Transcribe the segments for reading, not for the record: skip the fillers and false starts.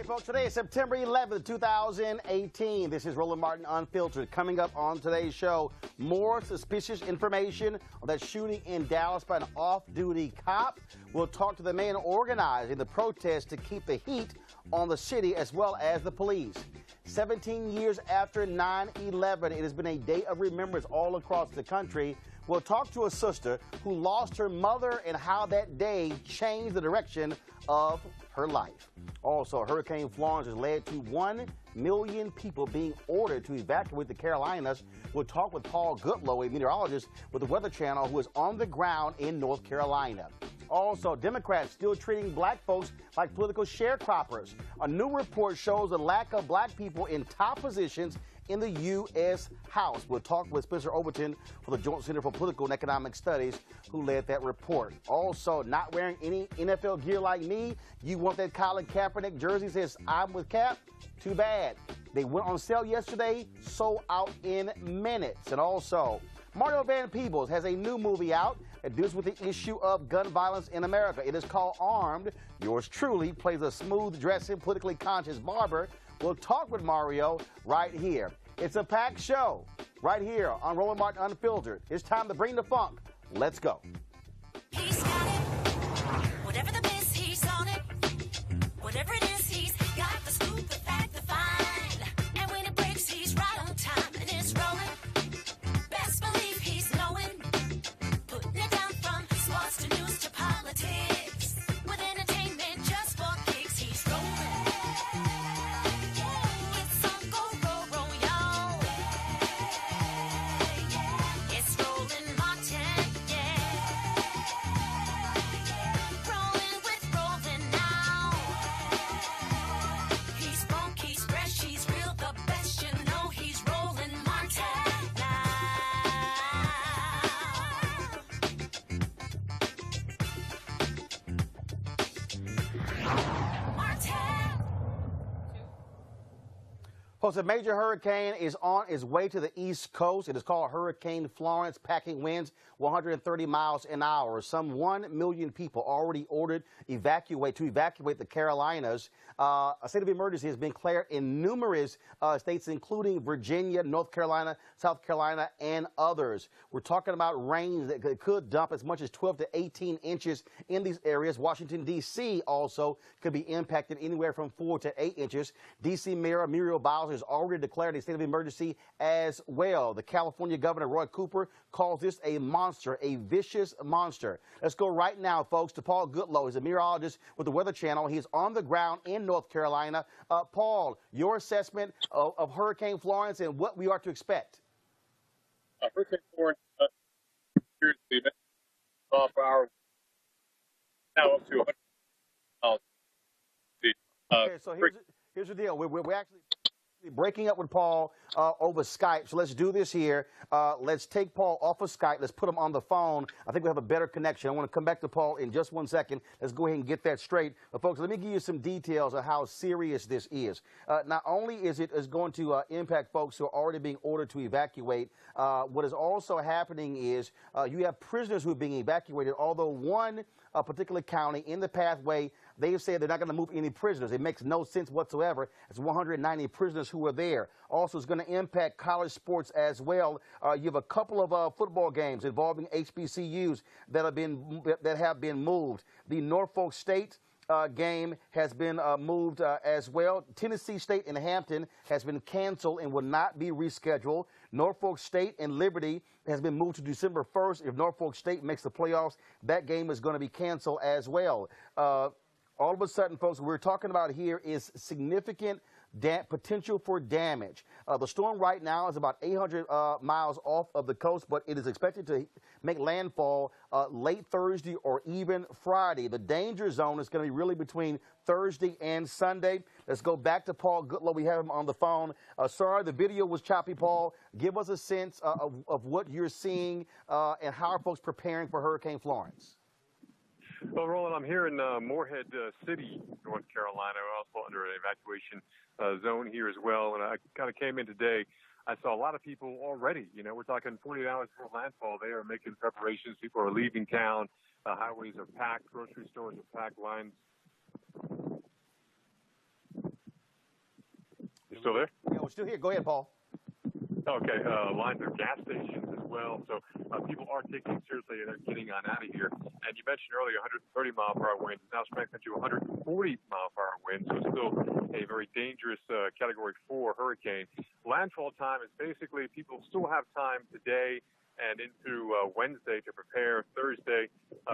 folks, today is September 11th, 2018. This is Roland Martin Unfiltered. Coming up on today's show, more suspicious information on that shooting in Dallas by an off-duty cop. We'll talk to the man organizing the protest to keep the heat on the city as well as the police. 17 years after 9/11, it has been a day of remembrance all across the country. We'll talk to a sister who lost her mother and how that day changed the direction of her life. Also, Hurricane Florence has led to 1 million people being ordered to evacuate the Carolinas. We'll talk with Paul Goodlow, a meteorologist with the Weather Channel, who is on the ground in North Carolina. Also, Democrats still treating black folks like political sharecroppers. A new report shows the lack of black people in top positions in the U.S. House. We'll talk with Spencer Overton for the Joint Center for Political and Economic Studies, who led that report. Also, not wearing any NFL gear like me. You want that Colin Kaepernick jersey, says I'm with Cap? Too bad. They went on sale yesterday, sold out in minutes. And also, Mario Van Peebles has a new movie out that deals with the issue of gun violence in America. It is called Armed. Yours truly plays a smooth-dressing, politically conscious barber. We'll talk with Mario right here. It's a packed show right here on Roland Martin Unfiltered. It's time to bring the funk. Let's go. He's got it. Whatever the biz, he's on it. Whatever it is, he's got the scoop, the fact, the find. And when it breaks, he's right on time and it's rolling. Best believe he's knowing. Putting it down from sports to news to politics. With entertainment just for kicks, he's rolling. It's on go, roll, y'all. It's Roland Martin, yeah. Rolling with Roland now. He's funk, he's fresh, he's real, the best, you know he's Roland Martin now. Martin. Folks, a major hurricane is on its way to the East Coast. It is called Hurricane Florence, packing winds 130 miles an hour. Some 1 million people already ordered to evacuate the Carolinas. A state of emergency has been declared in numerous states, including Virginia, North Carolina, South Carolina, and others. We're talking about rain that could dump as much as 12 to 18 inches in these areas. Washington, D.C. also could be impacted anywhere from 4 to 8 inches. D.C. Mayor Muriel Bowser has already declared a state of emergency as well. The California Governor, Roy Cooper, calls this a monster, a vicious monster. Let's go right now, folks, to Paul Goodlow. He's a meteorologist with the Weather Channel. He's on the ground in North Carolina. Paul, your assessment of Hurricane Florence and what we are to expect. Hurricane Florence appears to be off our now up to 100 miles. Okay, so here's the deal. We're actually breaking up with Paul over Skype, so let's do this here. Let's take Paul off of Skype. Let's put him on the phone. I think we have a better connection. I want to come back to Paul in just 1 second. Let's go ahead and get that straight. But, folks, let me give you some details of how serious this is. Not only is it going to impact folks who are already being ordered to evacuate, what is also happening is you have prisoners who are being evacuated, although one particular county in the pathway, they've said they're not going to move any prisoners. It makes no sense whatsoever. It's 190 prisoners who are there. Also, it's going to impact college sports as well. You have a couple of football games involving HBCUs that have been moved. The Norfolk State game has been moved as well. Tennessee State and Hampton has been canceled and will not be rescheduled. Norfolk State and Liberty has been moved to December 1st. If Norfolk State makes the playoffs, that game is going to be canceled as well. All of a sudden, folks, what we're talking about here is significant potential for damage. The storm right now is about 800 miles off of the coast, but it is expected to make landfall late Thursday or even Friday. The danger zone is going to be really between Thursday and Sunday. Let's go back to Paul Goodlow. We have him on the phone. Sorry, the video was choppy, Paul. Give us a sense of what you're seeing and how are folks preparing for Hurricane Florence? Well, Roland, I'm here in Morehead City, North Carolina. We're also under an evacuation zone here as well. And I kind of came in today. I saw a lot of people already. You know, we're talking 48 hours before landfall. They are making preparations. People are leaving town. Highways are packed. Grocery stores are packed. Lines still there? Yeah, we're still here. Go ahead, Paul. Okay, lines of gas stations as well. So people are taking it seriously and they're getting on out of here. And you mentioned earlier 130 mile per hour winds, now strengthened to 140 mile per hour winds. So it's still a very dangerous Category 4 hurricane. Landfall time is basically people still have time today and into Wednesday to prepare. Thursday,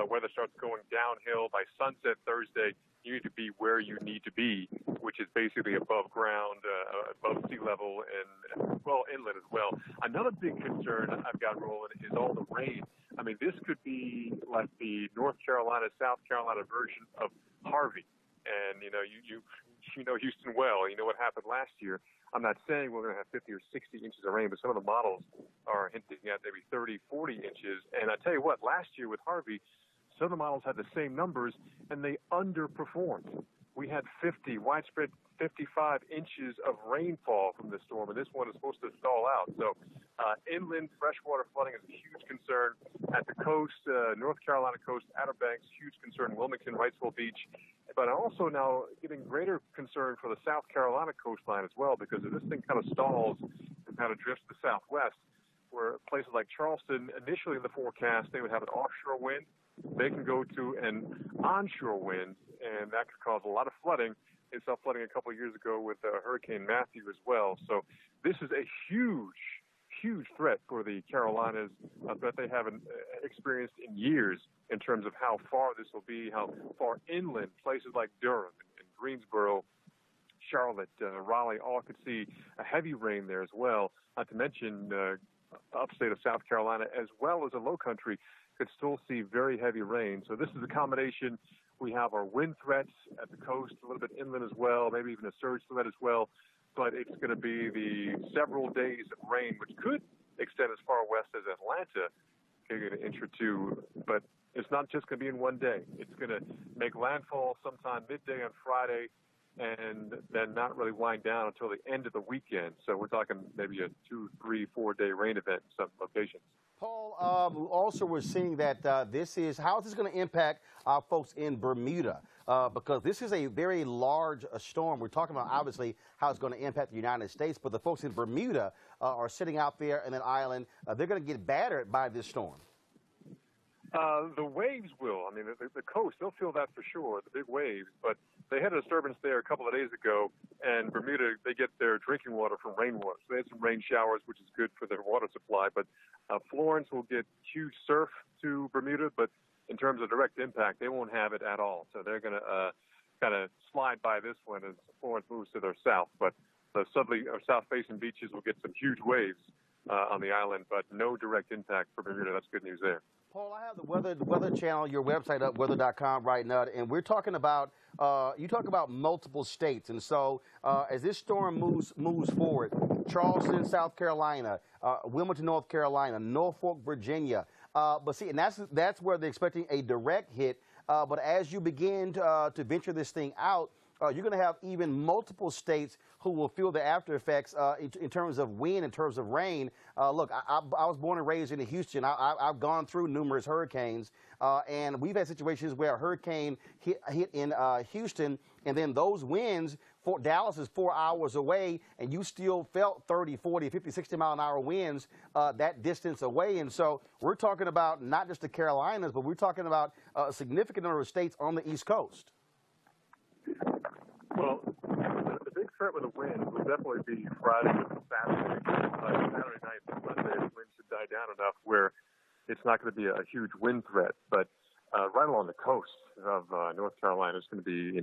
weather starts going downhill. By sunset Thursday, you need to be where you need to be, which is basically above ground, above sea level, and, well, inland as well. Another big concern I've got, Roland, is all the rain. I mean, this could be like the North Carolina, South Carolina version of Harvey. And, you know Houston well. You know what happened last year. I'm not saying we're going to have 50 or 60 inches of rain, but some of the models are hinting at maybe 30, 40 inches. And I tell you what, last year with Harvey, some of the models had the same numbers, and they underperformed. We had widespread 55 inches of rainfall from this storm, and this one is supposed to stall out. So inland freshwater flooding is a huge concern. At the coast, North Carolina coast, Outer Banks, huge concern. Wilmington, Wrightsville Beach. But also now getting greater concern for the South Carolina coastline as well, because if this thing kind of stalls and kind of drifts to the southwest, where places like Charleston, initially in the forecast, they would have an offshore wind. They can go to an onshore wind, and that could cause a lot of flooding. They saw flooding a couple of years ago with Hurricane Matthew as well. So this is a huge threat for the Carolinas that they haven't experienced in years in terms of how far this will be, how far inland, places like Durham and Greensboro, Charlotte, Raleigh, all could see a heavy rain there as well. Not to mention upstate of South Carolina, as well as the low country, could still see very heavy rain. So this is a combination. We have our wind threats at the coast, a little bit inland as well, maybe even a surge threat as well. But it's going to be the several days of rain, which could extend as far west as Atlanta, maybe an inch or two. But it's not just going to be in one day. It's going to make landfall sometime midday on Friday, and then not really wind down until the end of the weekend. So we're talking maybe a 2, 3, 4 day rain event in some locations. Paul, also we're seeing that how is this going to impact our folks in Bermuda? Because this is a very large storm. We're talking about, obviously, how it's going to impact the United States, but the folks in Bermuda are sitting out there in an island. They're going to get battered by this storm. The waves will. I mean, the coast, they'll feel that for sure, the big waves. But they had a disturbance there a couple of days ago, and Bermuda, they get their drinking water from rainwater. So they had some rain showers, which is good for their water supply. But Florence will get huge surf to Bermuda, but in terms of direct impact, they won't have it at all. So they're going to kind of slide by this one as Florence moves to their south. But the southerly or south-facing beaches will get some huge waves on the island, but no direct impact for Bermuda. That's good news there. Paul, I have the weather channel, your website up, weather.com right now, and we're talking about, you talk about multiple states. And so as this storm moves forward, Charleston, South Carolina, Wilmington, North Carolina, Norfolk, Virginia. But see, and that's where they're expecting a direct hit. But as you begin to venture this thing out, you're going to have even multiple states who will feel the after effects in terms of wind, in terms of rain. Look, I was born and raised in Houston. I've gone through numerous hurricanes, and we've had situations where a hurricane hit in Houston, and then those winds, Dallas is 4 hours away, and you still felt 30, 40, 50, 60-mile-an-hour winds that distance away. And so we're talking about not just the Carolinas, but we're talking about a significant number of states on the East Coast. Well, the big threat with the wind will definitely be Friday and Saturday. Saturday night and Sunday, the wind should die down enough where it's not going to be a huge wind threat. But right along the coast of North Carolina, it's going to be,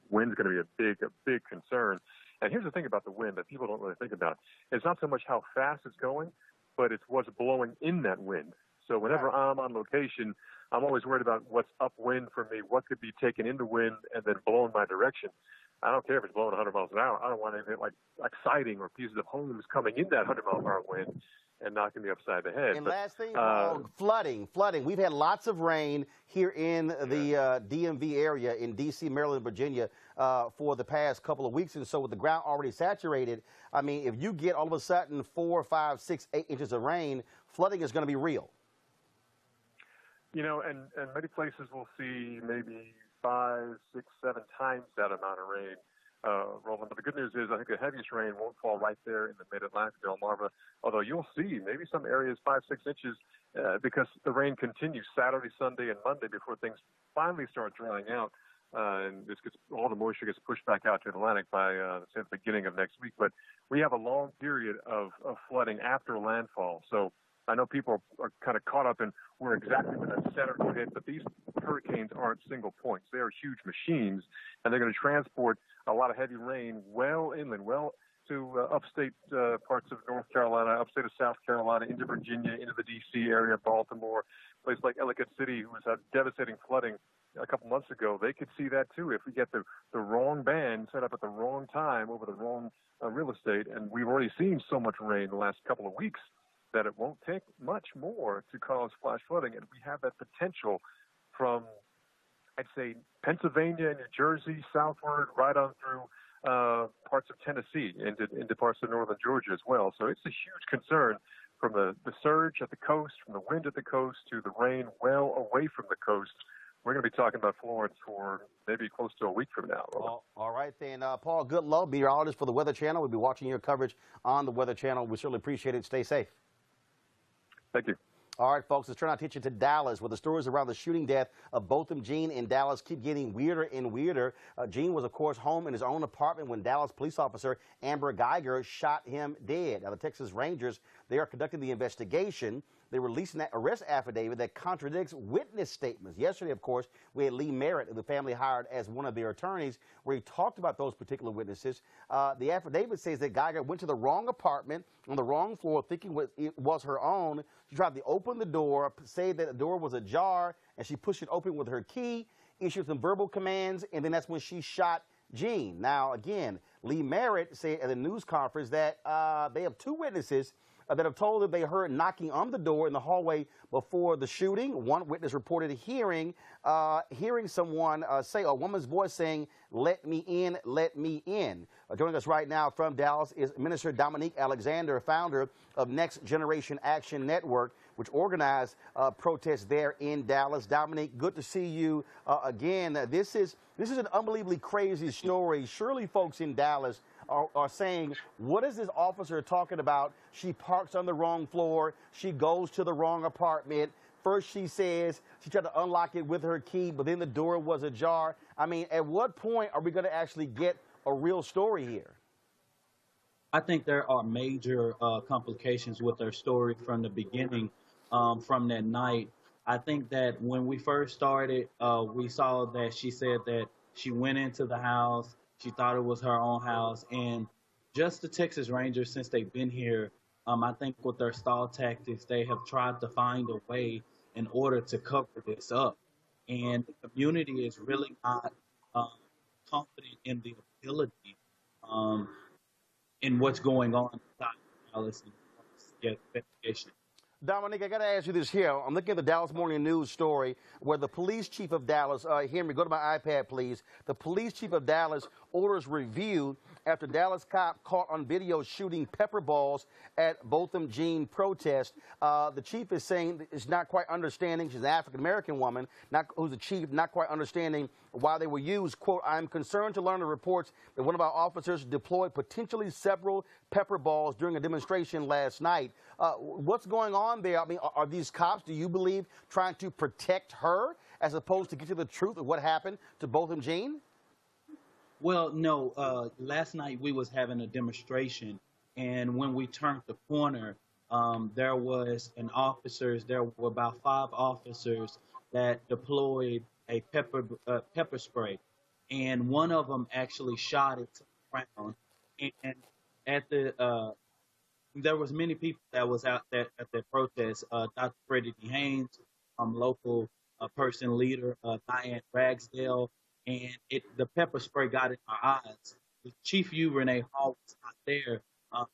wind's going to be a big concern. And here's the thing about the wind that people don't really think about. It's not so much how fast it's going, but it's what's blowing in that wind. So whenever I'm on location, I'm always worried about what's upwind for me, what could be taken in the wind and then blown my direction. I don't care if it's blowing 100 miles an hour. I don't want anything like siding or pieces of homes coming in that 100-mile-per-hour wind and knocking me upside the head. And last thing, flooding. We've had lots of rain here in the DMV area in D.C., Maryland, Virginia for the past couple of weeks. And so with the ground already saturated, I mean, if you get all of a sudden 4, 5, 6, 8 inches of rain, flooding is going to be real. And many places will see maybe 5, 6, 7 times that amount of rain. Roland. But the good news is I think the heaviest rain won't fall right there in the mid-Atlantic, Delmarva, although you'll see maybe some areas 5-6 inches because the rain continues Saturday, Sunday, and Monday before things finally start drying out. And all the moisture gets pushed back out to the Atlantic by say the beginning of next week. But we have a long period of flooding after landfall. So I know people are kind of caught up in where exactly when that center will hit, but these hurricanes aren't single points. They are huge machines, and they're going to transport a lot of heavy rain well inland, well to upstate parts of North Carolina, upstate of South Carolina, into Virginia, into the D.C. area, Baltimore, places like Ellicott City, who has had devastating flooding a couple months ago. They could see that too if we get the wrong band set up at the wrong time over the wrong real estate. And we've already seen so much rain the last couple of weeks that it won't take much more to cause flash flooding. And we have that potential from, I'd say, Pennsylvania, New Jersey, southward, right on through parts of Tennessee, into parts of northern Georgia as well. So it's a huge concern, from the surge at the coast, from the wind at the coast, to the rain well away from the coast. We're going to be talking about Florence for maybe close to a week from now. All right, then. Paul Goodlow, meteorologist for the Weather Channel. We'll be watching your coverage on the Weather Channel. We certainly appreciate it. Stay safe. Thank you. All right, folks, let's turn our attention to Dallas, where the stories around the shooting death of Botham Jean in Dallas keep getting weirder and weirder. Jean was, of course, home in his own apartment when Dallas police officer Amber Geiger shot him dead. Now, the Texas Rangers, they are conducting the investigation. They released an arrest affidavit that contradicts witness statements. Yesterday, of course, we had Lee Merritt, who the family hired as one of their attorneys, where he talked about those particular witnesses. The affidavit says that Geiger went to the wrong apartment on the wrong floor, thinking it was her own. She tried to open the door, say that the door was ajar, and she pushed it open with her key, issued some verbal commands, and then that's when she shot Jean. Now, again, Lee Merritt said at a news conference that they have two witnesses that have told them they heard knocking on the door in the hallway before the shooting. One witness reported hearing someone say, a woman's voice saying, "Let me in, let me in." Joining us right now from Dallas is Minister Dominique Alexander, founder of Next Generation Action Network, which organized protests there in Dallas. Dominique, good to see you again. This is an unbelievably crazy story. Surely folks in Dallas are saying, what is this officer talking about? She parks on the wrong floor. She goes to the wrong apartment. First, she says she tried to unlock it with her key, but then the door was ajar. I mean, at what point are we going to actually get a real story here? I think there are major complications with her story from the beginning, from that night. I think that when we first started, we saw that she said that she went into the house. She thought it was her own house. And just the Texas Rangers, since they've been here, I think with their stall tactics, they have tried to find a way in order to cover this up. And the community is really not confident in the ability in what's going on inside Dallas and investigation. Dominique, I got to ask you this here. I'm looking at the Dallas Morning News story where the police chief of Dallas, hear me, go to my iPad, please. The police chief of Dallas orders review after Dallas cop caught on video shooting pepper balls at Botham Jean protest. The chief is saying is not quite understanding. She's an African-American woman, who's the chief, not quite understanding why they were used. Quote, "I'm concerned to learn the reports that one of our officers deployed potentially several pepper balls during a demonstration last night." What's going on there? I mean, are these cops, do you believe, trying to protect her as opposed to get to the truth of what happened to Botham Jean? Well, no. Last night we was having a demonstration, and when we turned the corner, there was there were about 5 officers that deployed a pepper spray, and one of them actually shot it to the ground. And at the there was many people that was out there at the protest. Dr. Freddie D. Haynes, local person leader, Diane Ragsdale, and the pepper spray got in our eyes. The Chief U. Renee Hall was not there.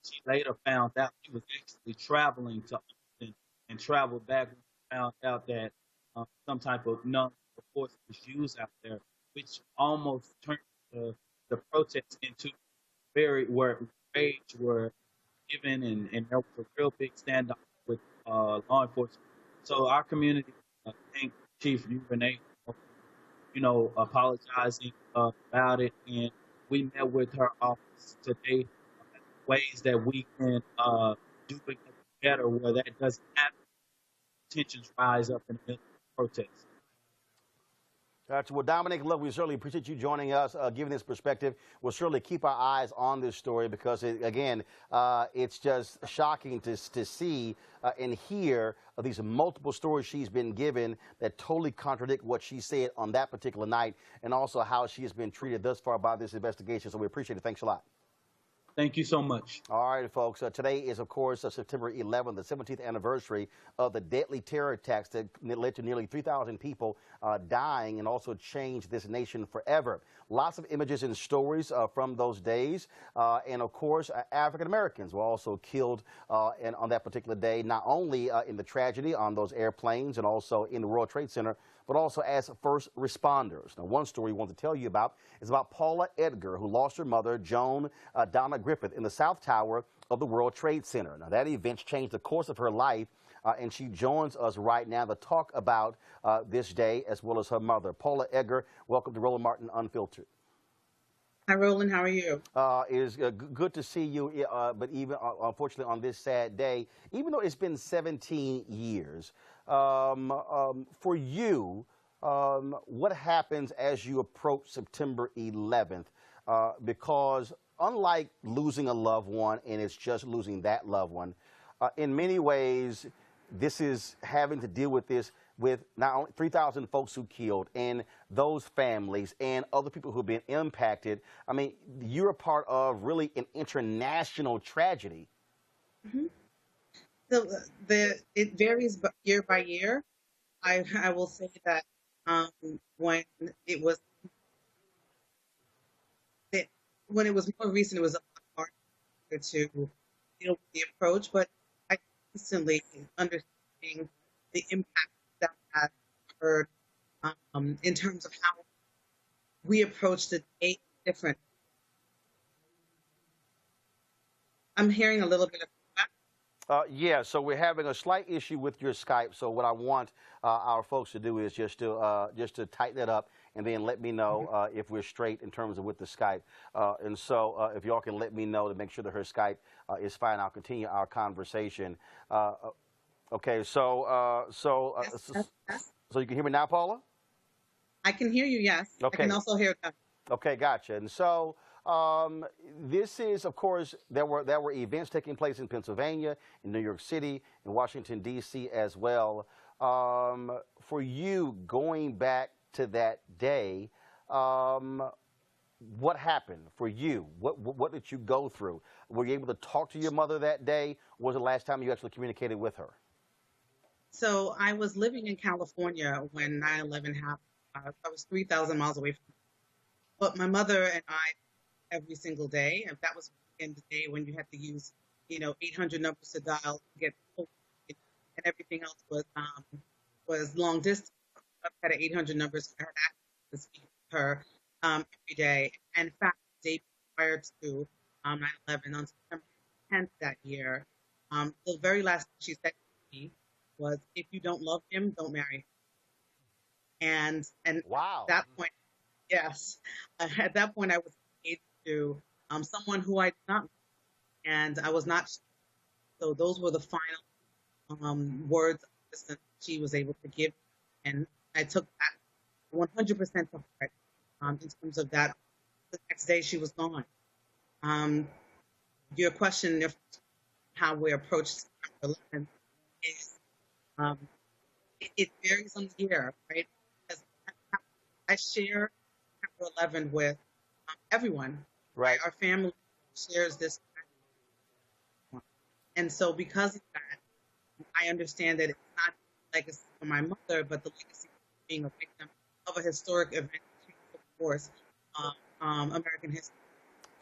She later found out she was actually traveling to Austin and traveled back and found out that some type of force was used out there, which almost turned the protest into where rage were given, and there was a real big standoff with law enforcement. So our community thanked Chief U. Renee, apologizing about it, and we met with her office today, ways that we can do it better where that doesn't happen. Tensions rise up in the middle of protests. Gotcha. Well, Dominic, look, we certainly appreciate you joining us, giving this perspective. We'll certainly keep our eyes on this story because, again, it's just shocking to see and hear of these multiple stories she's been given that totally contradict what she said on that particular night, and also how she has been treated thus far by this investigation. So we appreciate it. Thanks a lot. Thank you so much. All right, folks. Today is, of course, September 11th, the 17th anniversary of the deadly terror attacks that led to nearly 3,000 people dying and also changed this nation forever. Lots of images and stories from those days. And, of course, African Americans were also killed on that particular day, not only in the tragedy on those airplanes and also in the World Trade Center, but also as first responders. Now, one story we want to tell you about is about Paula Edgar, who lost her mother, Joan Donna Griffith, in the South Tower of the World Trade Center. Now, that event changed the course of her life, and she joins us right now to talk about this day as well as her mother. Paula Edgar, welcome to Roland Martin Unfiltered. Hi, Roland. How are you? It is good to see you, but even unfortunately on this sad day, even though it's been 17 years, for you, what happens as you approach September 11th? Because unlike losing a loved one, and it's just losing that loved one, in many ways, this is having to deal with this with not only 3,000 folks who killed and those families and other people who have been impacted. I mean, you're a part of really an international tragedy. Mm-hmm. So it varies year by year. I will say that when it was more recent, it was a lot harder to deal with the approach, but I constantly understanding the impact that has occurred in terms of how we approach the day different. I'm hearing a little bit of feedback. Yeah, so we're having a slight issue with your Skype. So what I want our folks to do is just to tighten it up and then let me know if we're straight in terms of with the Skype. And so if y'all can let me know to make sure that her Skype is fine, I'll continue our conversation. Okay, so you can hear me now, Paula? I can hear you, yes. Okay. I can also hear them. Okay, gotcha. And so this is, of course, there were events taking place in Pennsylvania, in New York City, in Washington, D.C. as well. For you, going back to that day, what happened for you? What did you go through? Were you able to talk to your mother that day? Or was it the last time you actually communicated with her? So I was living in California when 9/11 happened. I was 3,000 miles away from her. But my mother and I, every single day, and that was in the day when you had to use, 800 numbers to dial to get, and everything else was long distance. I had 800 numbers. I had access to speak to her every day. And in fact, the day prior to 9/11, on September 10th that year, the very last thing she said to me was, "If you don't love him, don't marry him." And Wow. at that point, yes, at that point I was engaged to someone who I did not know, and I was not. So those were the final words that she was able to give, and I took that 100% to heart in terms of that. The next day she was gone. Your question, how we approach September 11th, is it varies on the year, right? Because I share September 11th with everyone. Right. Our family shares this. And so because of that, I understand that it's not a legacy for my mother, but the legacy of being a victim of a historic event, of course, American history.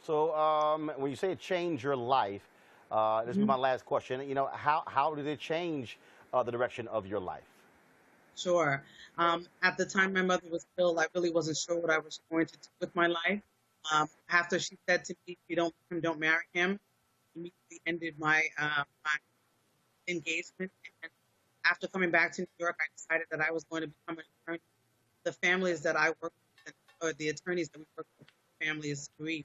So when you say it changed your life, this is my last question. How did it change the direction of your life? Sure. At the time my mother was killed, I really wasn't sure what I was going to do with my life. After she said to me, "If you don't love him, don't marry him," immediately ended my engagement. And after coming back to New York, I decided that I was going to become an attorney. The families that I work with, or the attorneys that we work with, families' grief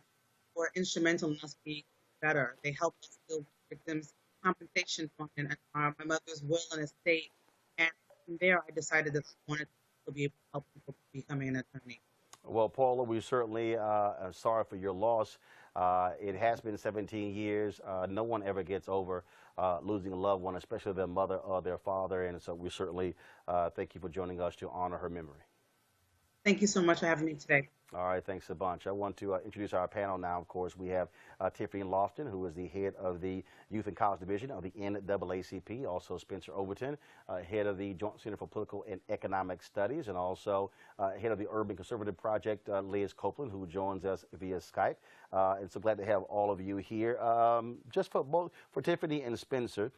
were instrumental in us being better. They helped us build victims' compensation fund and my mother's will and estate. And from there, I decided that I wanted to be able to help people becoming an attorney. Well, Paula, we certainly are sorry for your loss. It has been 17 years. No one ever gets over losing a loved one, especially their mother or their father. And so we certainly thank you for joining us to honor her memory. Thank you so much for having me today. All right, thanks a bunch. I want to introduce our panel now. Of course, we have Tiffany Lofton, who is the head of the Youth and College Division of the NAACP. Also, Spencer Overton, head of the Joint Center for Political and Economic Studies, and also head of the Urban Conservative Project, Liz Copeland, who joins us via Skype. And so glad to have all of you here. Just for Tiffany and Spencer,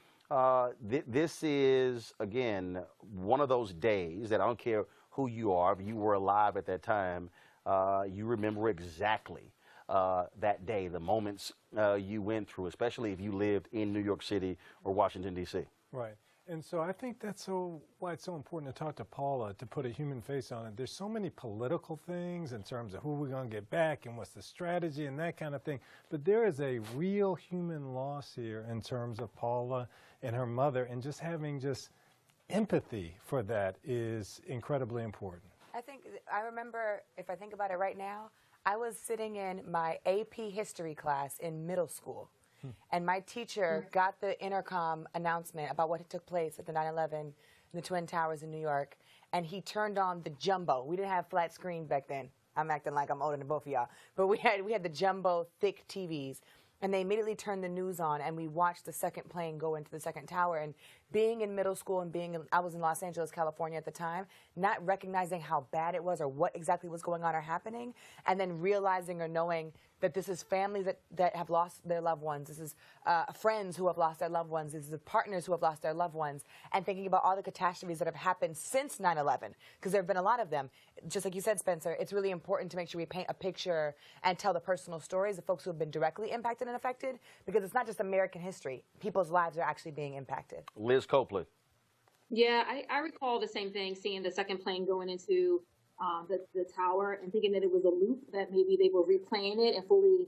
this is, again, one of those days that I don't care who you are, if you were alive at that time, you remember exactly that day, the moments you went through, especially if you lived in New York City or Washington, D.C. Right. And so I think that's why it's so important to talk to Paula, to put a human face on it. There's so many political things in terms of who we're going to get back and what's the strategy and that kind of thing. But there is a real human loss here in terms of Paula and her mother, and just having empathy for that is incredibly important. I remember, if I think about it right now, I was sitting in my AP history class in middle school, and my teacher got the intercom announcement about what took place at the 9/11 in the Twin Towers in New York, and he turned on the jumbo. We didn't have flat screens back then. I'm acting like I'm older than both of y'all, but we had the jumbo thick TVs. And they immediately turned the news on, and we watched the second plane go into the second tower. And being in middle school and I was in Los Angeles, California at the time, not recognizing how bad it was or what exactly was going on or happening, and then realizing or knowing that this is families that have lost their loved ones. This is friends who have lost their loved ones. This is partners who have lost their loved ones. And thinking about all the catastrophes that have happened since 9/11, because there have been a lot of them. Just like you said, Spencer, it's really important to make sure we paint a picture and tell the personal stories of folks who have been directly impacted and affected, because it's not just American history. People's lives are actually being impacted. Liz Copeland. Yeah, I recall the same thing, seeing the second plane going into the tower and thinking that it was a loop, that maybe they were replaying it and fully,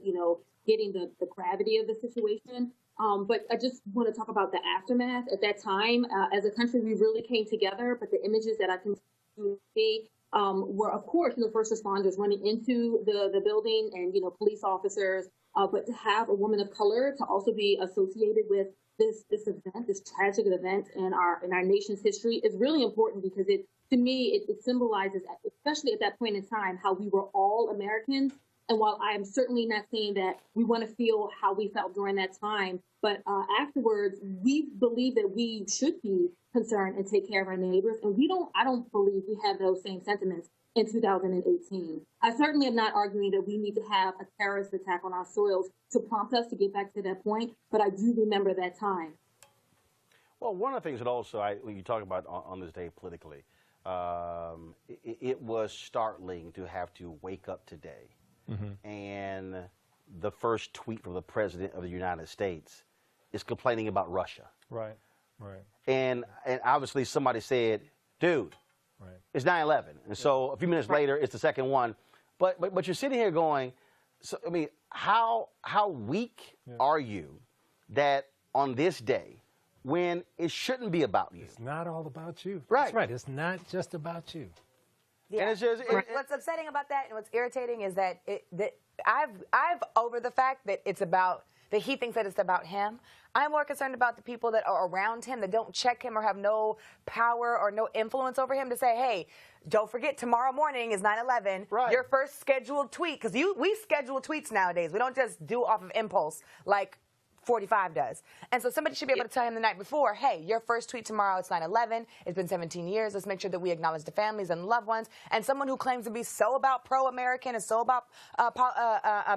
getting the gravity of the situation. But I just want to talk about the aftermath. At that time, as a country, we really came together, but the images that I can see were, of course, first responders running into the building and, police officers, but to have a woman of color to also be associated with this event, this tragic event in our nation's history, is really important, because to me, it symbolizes, especially at that point in time, how we were all Americans. And while I am certainly not saying that we want to feel how we felt during that time, but afterwards, we believe that we should be concerned and take care of our neighbors. And I don't believe we have those same sentiments in 2018. I certainly am not arguing that we need to have a terrorist attack on our soils to prompt us to get back to that point, but I do remember that time. Well, one of the things that also, when you talk about on this day politically, it was startling to have to wake up today. And the first tweet from the President of the United States is complaining about Russia. Right. And obviously somebody said, dude, it's 9/11. And so a few minutes later, it's the second one. But you're sitting here going, so I mean, how weak are you that on this day, when it shouldn't be about you? It's not all about you. Right. That's right. It's not just about you. Yeah. And it's just, what's upsetting about that and what's irritating is that I've over the fact that it's about that he thinks that it's about him. I'm more concerned about the people that are around him that don't check him or have no power or no influence over him to say, hey, don't forget tomorrow morning is 9/11. Right. Your first scheduled tweet, because we schedule tweets nowadays. We don't just do off of impulse like 45 does. And so somebody should be able to tell him the night before, hey, your first tweet tomorrow, it's 9/11. It's been 17 years. Let's make sure that we acknowledge the families and loved ones. And someone who claims to be so about pro-American and so about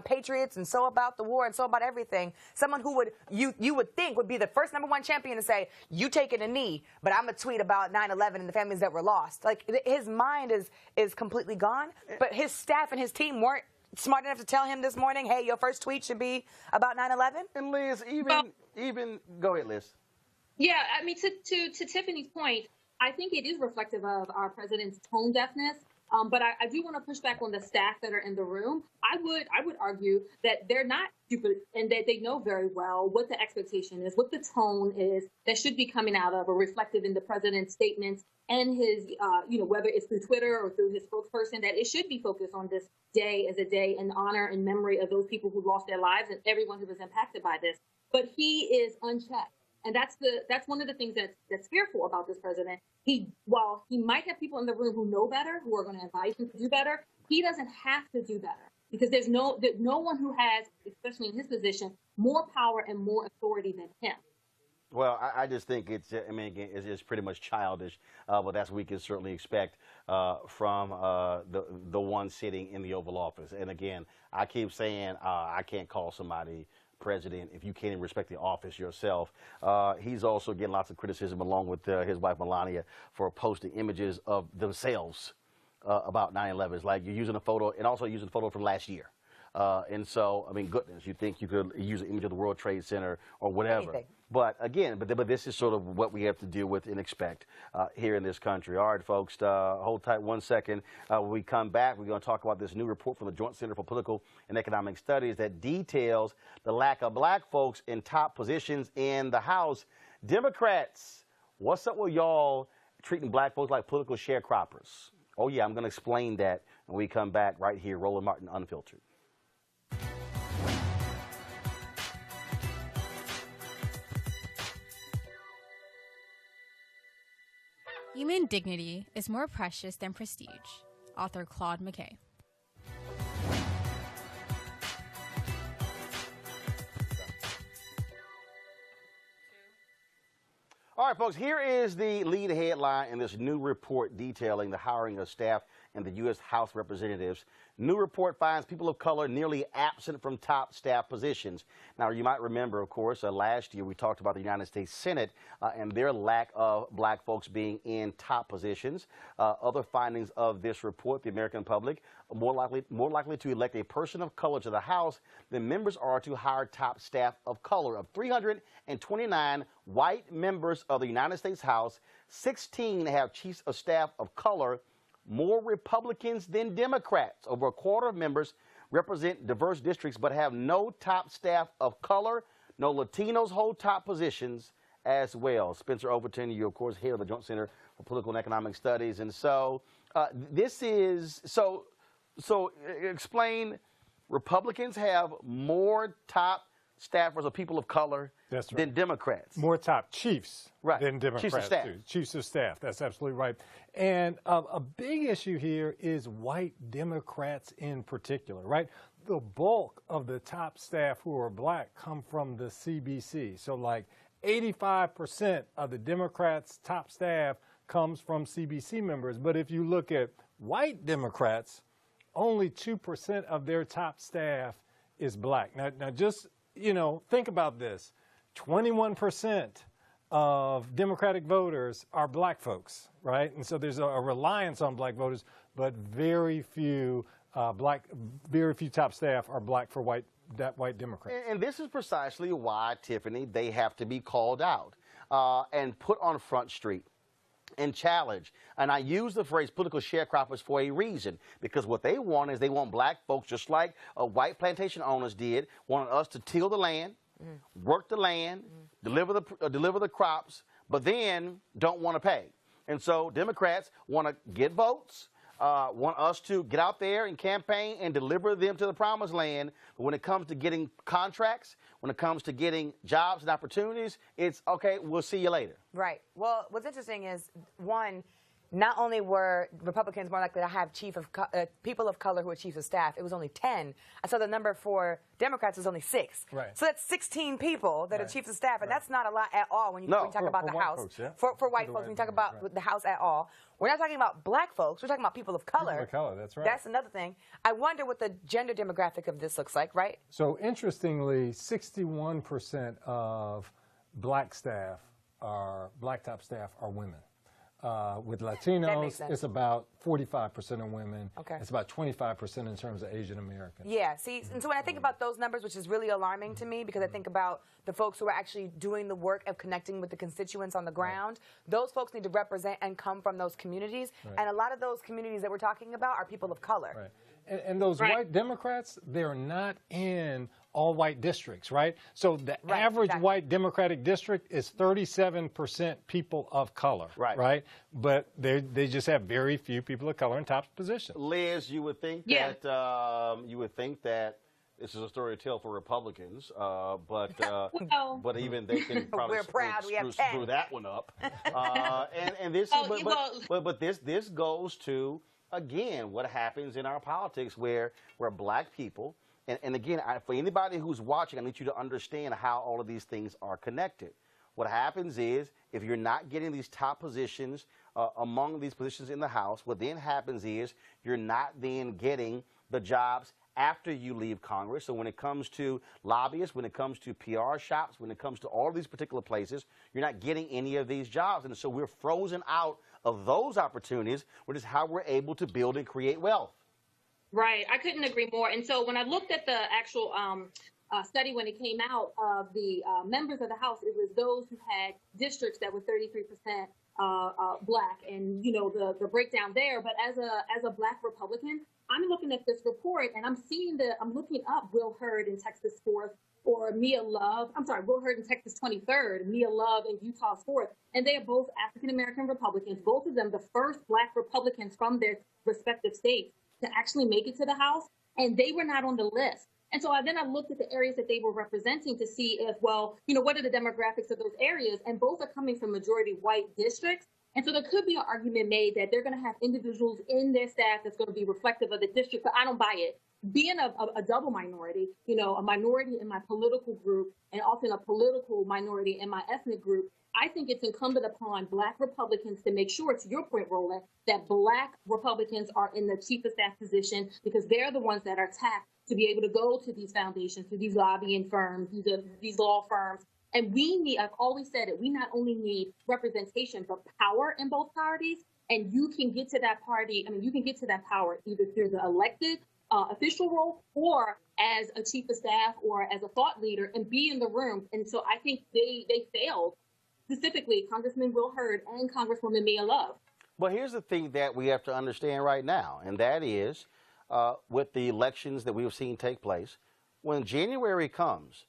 patriots and so about the war and so about everything, someone who you would think would be the first #1 champion to say, you taking a knee, but I'm going to tweet about 9/11 and the families that were lost. Like, his mind is completely gone, but his staff and his team weren't smart enough to tell him this morning, hey, your first tweet should be about 9/11? And Liz, even go ahead, Liz. Yeah, I mean, to Tiffany's point, I think it is reflective of our president's tone deafness. But I do want to push back on the staff that are in the room. I would argue that they're not stupid and that they know very well what the expectation is, what the tone is that should be coming out of or reflected in the president's statements and his, whether it's through Twitter or through his spokesperson, that it should be focused on this day as a day in honor and memory of those people who lost their lives and everyone who was impacted by this. But he is unchecked. And that's one of the things that's fearful about this president. While he might have people in the room who know better, who are going to advise him to do better, he doesn't have to do better because there's no one who has, especially in his position, more power and more authority than him. Well, I just think it's, I mean, again, it's pretty much childish, but that's what we can certainly expect from the one sitting in the Oval Office. And again, I keep saying I can't call somebody president if you can't even respect the office yourself. He's also getting lots of criticism along with his wife Melania for posting images of themselves about 9/11. It's like you're using a photo and also using a photo from last year. And so, I mean, goodness, you think you could use an image of the World Trade Center or whatever. Anything. But again, but this is sort of what we have to deal with and expect here in this country. All right, folks, hold tight 1 second. When we come back, we're going to talk about this new report from the Joint Center for Political and Economic Studies that details the lack of black folks in top positions in the House. Democrats, what's up with y'all treating black folks like political sharecroppers? Oh, yeah, I'm going to explain that when we come back right here, Roland Martin Unfiltered. Human dignity is more precious than prestige. Author Claude McKay. All right, folks, here is the lead headline in this new report detailing the hiring of staff in the U.S. House of Representatives. New report finds people of color nearly absent from top staff positions. Now, you might remember, of course, last year we talked about the United States Senate and their lack of black folks being in top positions. Other findings of this report, the American public, more likely to elect a person of color to the House than members are to hire top staff of color. Of 329 white members of the United States House, 16 have chiefs of staff of color. More Republicans than Democrats. Over a quarter of members represent diverse districts but have no top staff of color. No Latinos hold top positions as well. Spencer Overton, you, of course, head of the Joint Center for Political and Economic Studies. And so this is, so explain, Republicans have more top staffers of people of color than Democrats. More top chiefs than Democrats. Chiefs of staff. Chiefs of staff. That's absolutely right. And a big issue here is white Democrats in particular, right? The bulk of the top staff who are black come from the CBC. So like 85% of the Democrats' top staff comes from CBC members. But if you look at white Democrats, only 2% of their top staff is black. Now just, you know, think about this. 21% of Democratic voters are black folks, right? And so there's a reliance on black voters, but very few top staff are black for white Democrats. And this is precisely why, Tiffany, they have to be called out and put on Front Street and challenged. And I use the phrase political sharecroppers for a reason, because what they want is they want black folks, just like white plantation owners did, wanted us to till the land, work the land, deliver the crops, but then don't want to pay. And so Democrats want to get votes, want us to get out there and campaign and deliver them to the promised land. But when it comes to getting contracts, when it comes to getting jobs and opportunities, it's okay, we'll see you later. Right. Well, what's interesting is, one, not only were Republicans more likely to have people of color who were chiefs of staff, it was only 10. I saw the number for Democrats is only 6. Right. So that's 16 people that are chiefs of staff, and that's not a lot at all when you talk about the House. Folks, yeah. For white folks, when you talk about the House at all. We're not talking about black folks. We're talking about people of color. People of color, that's right. That's another thing. I wonder what the gender demographic of this looks like, right? So interestingly, 61% of black top staff are women. With Latinos, it's about 45% of women. Okay. It's about 25% in terms of Asian Americans. Yeah, see, and so when I think about those numbers, which is really alarming to me, because I think about the folks who are actually doing the work of connecting with the constituents on the ground, those folks need to represent and come from those communities. And a lot of those communities that we're talking about are people of color. And those white Democrats, they're not in all white districts, right? So the average white Democratic district is 37% people of color, right? But they just have very few people of color in top positions. Liz, you would think that this is a story to tell for Republicans, but even they can probably screw that one up. And this, but this goes to, again, what happens in our politics where black people, and again, for anybody who's watching, I need you to understand how all of these things are connected. What happens is, if you're not getting these top positions among these positions in the House, what then happens is you're not then getting the jobs after you leave Congress. So when it comes to lobbyists, when it comes to PR shops, when it comes to all of these particular places, you're not getting any of these jobs. And so we're frozen out of those opportunities, which is how we're able to build and create wealth. Right. I couldn't agree more. And so when I looked at the actual study when it came out of the members of the House, it was those who had districts that were 33% black, and you know the breakdown there. But as a black Republican, I'm looking at this report and I'm looking up Will Hurd in Texas 4th, or Will Hurd in Texas 23rd, Mia Love in Utah's 4th, and they are both African American Republicans. Both of them the first black Republicans from their respective states to actually make it to the House, and they were not on the list. And so then I looked at the areas that they were representing to see if, well, you know, what are the demographics of those areas? And both are coming from majority white districts. And so there could be an argument made that they're going to have individuals in their staff that's going to be reflective of the district, but I don't buy it. Being a double minority, you know, a minority in my political group and often a political minority in my ethnic group, I think it's incumbent upon black Republicans to make sure, to your point, Roland, that black Republicans are in the chief of staff position, because they're the ones that are tapped to be able to go to these foundations, to these lobbying firms, these law firms. And we need, I've always said it, we not only need representation, but power in both parties. And you can get to that party, you can get to that power either through the elected official role or as a chief of staff or as a thought leader and be in the room. And so I think they failed, specifically Congressman Will Hurd and Congresswoman Mia Love. Well, here's the thing that we have to understand right now, and that is with the elections that we've seen take place, when January comes,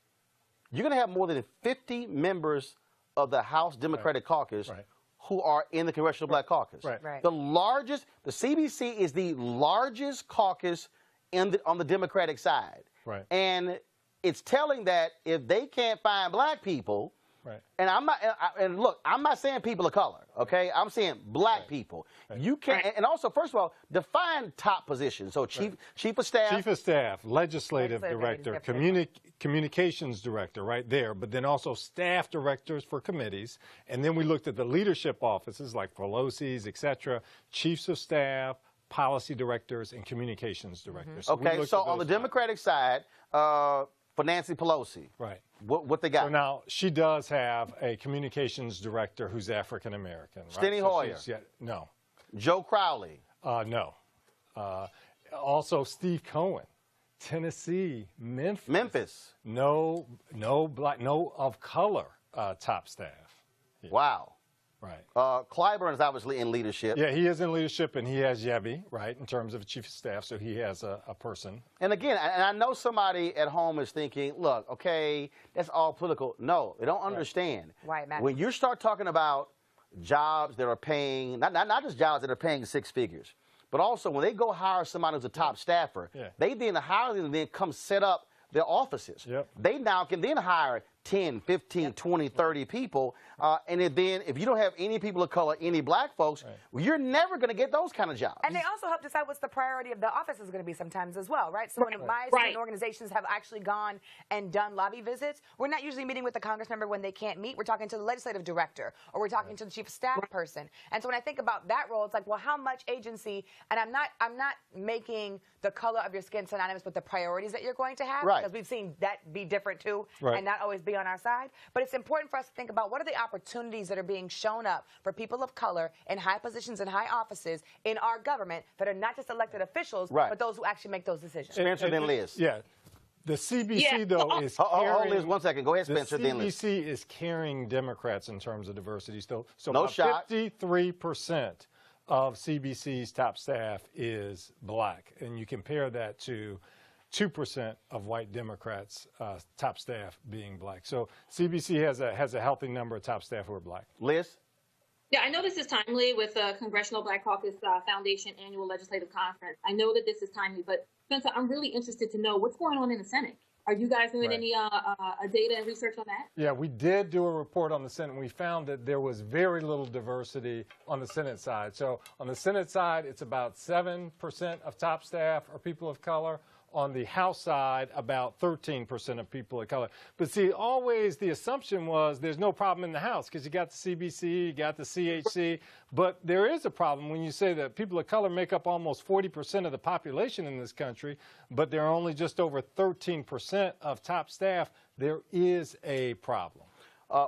you're going to have more than 50 members of the House Democratic Caucus who are in the Congressional Black Caucus. The largest, the CBC is the largest caucus on the Democratic side. And it's telling that if they can't find black people, and and look, I'm not saying people of color, okay? I'm saying black people. You can't, and also, first of all, define top positions. So chief of staff, legislative director, communications director, right there. But then also staff directors for committees. And then we looked at the leadership offices like Pelosi's, et cetera, chiefs of staff, policy directors, and communications directors. So okay, so on the Democratic side, for Nancy Pelosi. What they got? So now she does have a communications director who's African American. Steny Hoyer. No. Joe Crowley. No. Also Steve Cohen, Tennessee, Memphis. No black, no of color top staff. Wow. Clyburn is obviously in leadership. Yeah, he is in leadership, and he has Yebby, in terms of chief of staff, so he has a person. And again, and I know somebody at home is thinking, look, okay, that's all political. No, they don't understand. Why it matters. When you start talking about jobs that are paying, not just jobs that are paying six figures, but also when they go hire somebody who's a top staffer, they then hire them and then come set up their offices. They now can then hire 10, 15, 20, 30 people. And then if you don't have any people of color, any black folks, well, you're never going to get those kind of jobs. And they also help decide what's the priority of the office is going to be sometimes as well, right? So when my student organizations have actually gone and done lobby visits, we're not usually meeting with the Congress member when they can't meet. We're talking to the legislative director or we're talking to the chief of staff person. And so when I think about that role, it's like, well, how much agency, and I'm not making the color of your skin synonymous with the priorities that you're going to have, because we've seen that be different too, and not always be be on our side. But it's important for us to think about what are the opportunities that are being shown up for people of color in high positions and high offices in our government that are not just elected officials, but those who actually make those decisions. Spencer, then Liz. Yeah. The CBC, though, is carrying... Liz, 1 second. Go ahead, Spencer, then Liz. The CBC is carrying Democrats in terms of diversity. So no shot. 53% of CBC's top staff is black. And you compare that to 2% of white Democrats' top staff being black. So CBC has a healthy number of top staff who are black. Liz? Yeah, I know this is timely with the Congressional Black Caucus Foundation Annual Legislative Conference. I know that this is timely, but Spencer, I'm really interested to know what's going on in the Senate. Are you guys doing any data and research on that? Yeah, we did do a report on the Senate, and we found that there was very little diversity on the Senate side. So on the Senate side, it's about 7% of top staff are people of color. On the House side, about 13% of people of color. But see, always the assumption was there's no problem in the House because you got the CBC, you got the CHC. But there is a problem when you say that people of color make up almost 40% of the population in this country, but they're only just over 13% of top staff. There is a problem.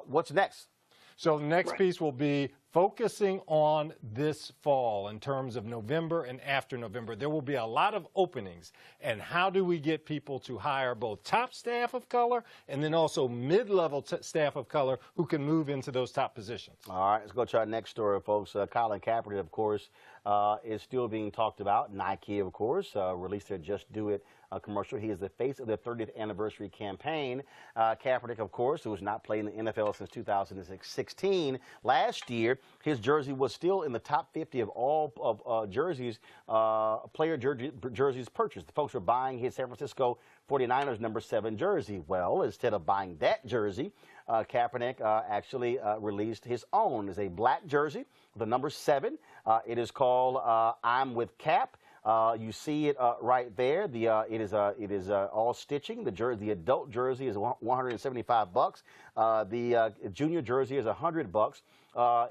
What's next? So the next piece will be focusing on this fall in terms of November and after November. There will be a lot of openings. And how do we get people to hire both top staff of color and then also mid-level staff of color who can move into those top positions? All right, let's go to our next story, folks. Colin Kaepernick, of course, is still being talked about. Nike, of course, released their Just Do It commercial. He is the face of their 30th anniversary campaign. Kaepernick, of course, who has not played in the NFL since 2016. Last year, his jersey was still in the top 50 of all jerseys, player jerseys purchased. The folks were buying his San Francisco 49ers number 7 jersey. Well, instead of buying that jersey, Kaepernick actually released his own. It's a black jersey, the number 7. It is called I'm with Cap. You see it right there. It is all stitching. The adult jersey is $175. The junior jersey is $100.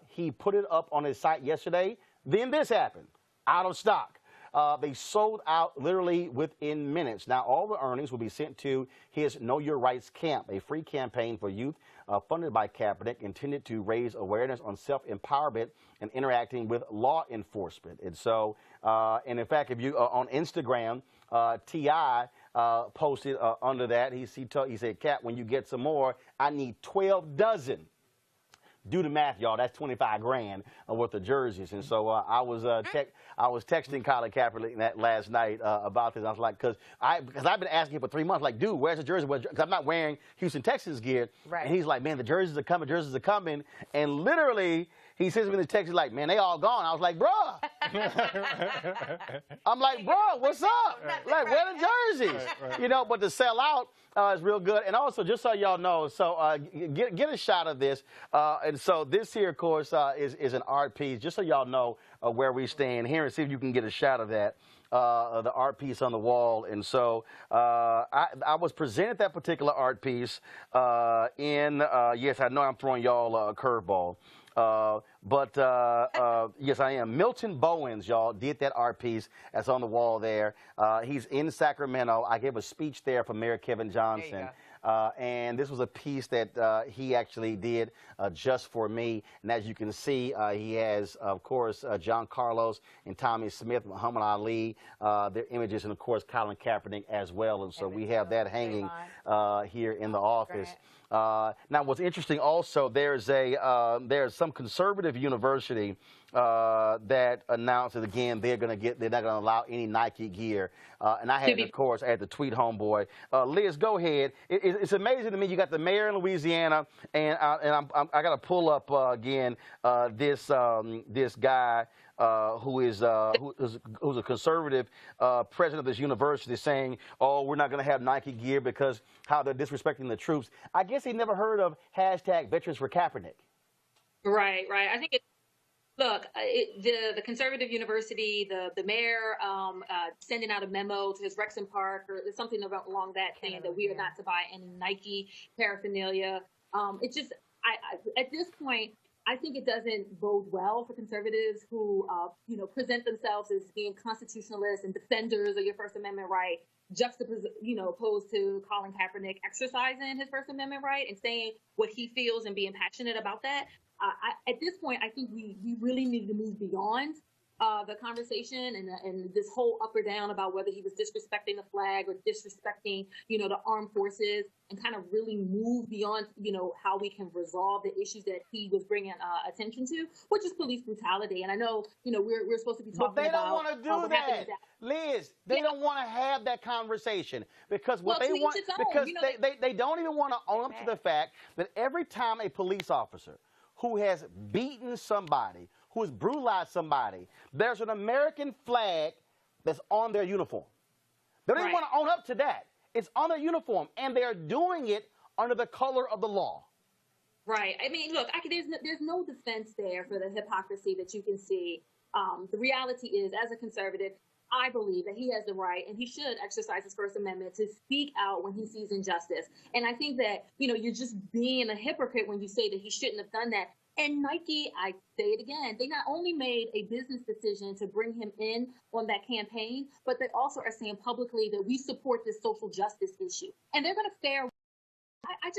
He put it up on his site yesterday. Then this happened. Out of stock. They sold out literally within minutes. Now, all the earnings will be sent to his Know Your Rights Camp, a free campaign for youth funded by Kaepernick, intended to raise awareness on self-empowerment and interacting with law enforcement. And so, and in fact, if you on Instagram, T.I. posted under that, he said, Cap, when you get some more, I need 12 dozen. Do the math, y'all. That's 25 grand worth of jerseys. And so I was texting Colin Kaepernick that last night about this. I was like, because I've been asking him for 3 months, like, dude, where's the jersey? Because I'm not wearing Houston Texans gear. Right. And he's like, man, the jerseys are coming. Jerseys are coming. And literally, he sends me the text. He's like, man, they all gone. I was like, bruh. I'm like, bruh, what's up? Like, where are the jerseys? Right. You know, but to sell out is real good. And also, just so y'all know, so get a shot of this. And so this here, of course, is an art piece. Just so y'all know where we stand here, and see if you can get a shot of that. The art piece on the wall. And so I was presented that particular art piece yes, I know I'm throwing y'all a curveball. Yes, I am. Milton Bowens, y'all, did that art piece that's on the wall there. He's in Sacramento. I gave a speech there for Mayor Kevin Johnson. And this was a piece that he actually did just for me. And as you can see, he has, of course, John Carlos and Tommy Smith, Muhammad Ali, their images, and, of course, Colin Kaepernick as well. And so we have that hanging here in the office. Now, what's interesting also, there's some conservative university that announced that, again, they're not going to allow any Nike gear. And I had, of course, I had to tweet homeboy. Liz, go ahead. It's amazing to me. You got the mayor in Louisiana, and I got to pull up again this guy who's a conservative president of this university, saying, oh, we're not going to have Nike gear because how they're disrespecting the troops. I guess he never heard of hashtag Veterans for Kaepernick. Right. I think look, the conservative university, the mayor sending out a memo to his Rexham Park or something along that saying that we are not to buy any Nike paraphernalia. It's just, at this point, I think it doesn't bode well for conservatives who, present themselves as being constitutionalists and defenders of your First Amendment right. opposed to Colin Kaepernick exercising his First Amendment right and saying what he feels and being passionate about that. At this point, I think we really need to move beyond the conversation and this whole up or down about whether he was disrespecting the flag or disrespecting, the armed forces, and kind of really move beyond, how we can resolve the issues that he was bringing attention to, which is police brutality. And I know, we're supposed to be talking about. But they don't want to do that, Liz. They don't want to have that conversation because what they want, because they don't even want to own up to the fact that every time a police officer who has beaten somebody, who has brutalized somebody, there's an American flag that's on their uniform. They don't even want to own up to that. It's on their uniform, and they're doing it under the color of the law. Right. I mean, look, there's no defense there for the hypocrisy that you can see. The reality is, as a conservative, I believe that he has the right and he should exercise his First Amendment to speak out when he sees injustice. And I think that, you're just being a hypocrite when you say that he shouldn't have done that. And Nike, I say it again, they not only made a business decision to bring him in on that campaign, but they also are saying publicly that we support this social justice issue. And they're going to fare. I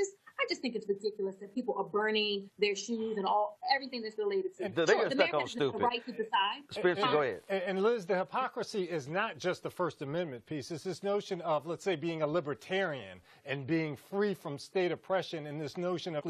just think it's ridiculous that people are burning their shoes and everything that's related to it. They're stuck on stupid. The right to decide. Spencer, go ahead. And Liz, the hypocrisy is not just the First Amendment piece. It's this notion of, let's say, being a libertarian and being free from state oppression, and this notion of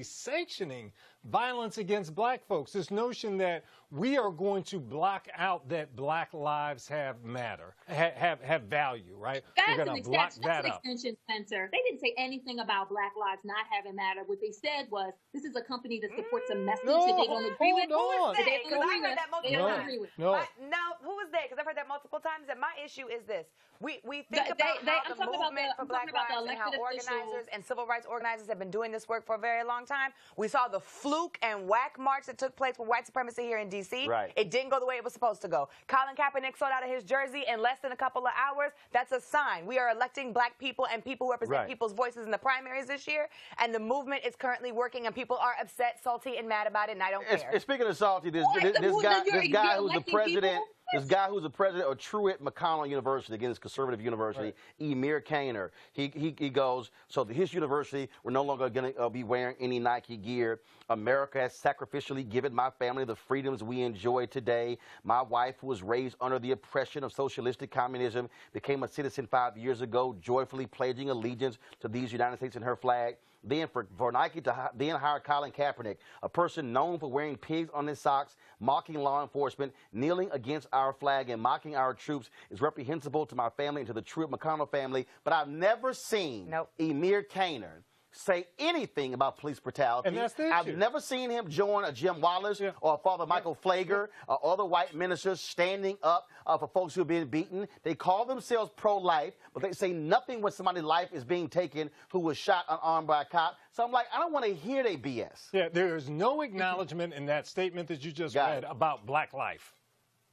sanctioning violence against black folks, this notion that we are going to block out that black lives have value, right? We're going to block that up. Extension, Spencer. They didn't say anything about black lives not having matter. What they said was, this is a company that supports a message that they don't agree with. Who is they? Because I heard that multiple times. No, who is they? Because I've heard that multiple times. And my issue is this: we think about how the movement for Black lives and how organizers and civil rights organizers have been doing this work for a very long time. We saw the fluke and whack march that took place with white supremacy here in D.C. Right. It didn't go the way it was supposed to go. Colin Kaepernick sold out of his jersey in less than a couple of hours. That's a sign. We are electing black people and people who represent people's voices in the primaries this year, and the movement is currently working, and people are upset, salty, and mad about it, and I don't care. Speaking of salty, this guy who's the president. This guy who's the president of Truett McConnell University, again, it's conservative university, Emir Caner. He goes, so his university, we're no longer going to be wearing any Nike gear. America has sacrificially given my family the freedoms we enjoy today. My wife, who was raised under the oppression of socialistic communism, became a citizen 5 years ago, joyfully pledging allegiance to these United States and her flag. Then for Nike to then hire Colin Kaepernick, a person known for wearing pigs on his socks, mocking law enforcement, kneeling against our flag, and mocking our troops is reprehensible to my family and to the Truett McConnell family. But I've never seen Emir Caner say anything about police brutality. And that's the issue. I've never seen him join a Jim Wallace or Father Michael Flager or other white ministers standing up for folks who are being beaten. They call themselves pro-life, but they say nothing when somebody's life is being taken who was shot unarmed by a cop. So I'm like, I don't want to hear their BS. Yeah, there is no acknowledgement in that statement that you just read about black life.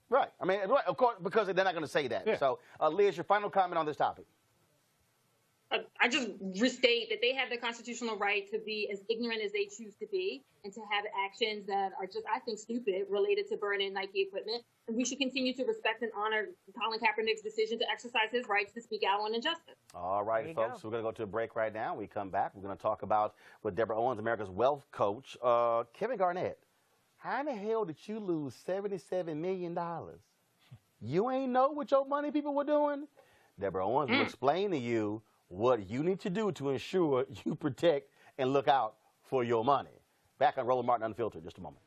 Right. I mean, of course, because they're not going to say that. Yeah. So, Liz, your final comment on this topic. I just restate that they have the constitutional right to be as ignorant as they choose to be and to have actions that are just, I think, stupid related to burning Nike equipment. And we should continue to respect and honor Colin Kaepernick's decision to exercise his rights to speak out on injustice. All right, folks. We're going to go to a break right now. When we come back, we're going to talk about with Deborah Owens, America's wealth coach, Kevin Garnett. How in the hell did you lose $77 million? You ain't know what your money people were doing? Deborah Owens will explain to you what you need to do to ensure you protect and look out for your money. Back on Roland Martin Unfiltered in just a moment.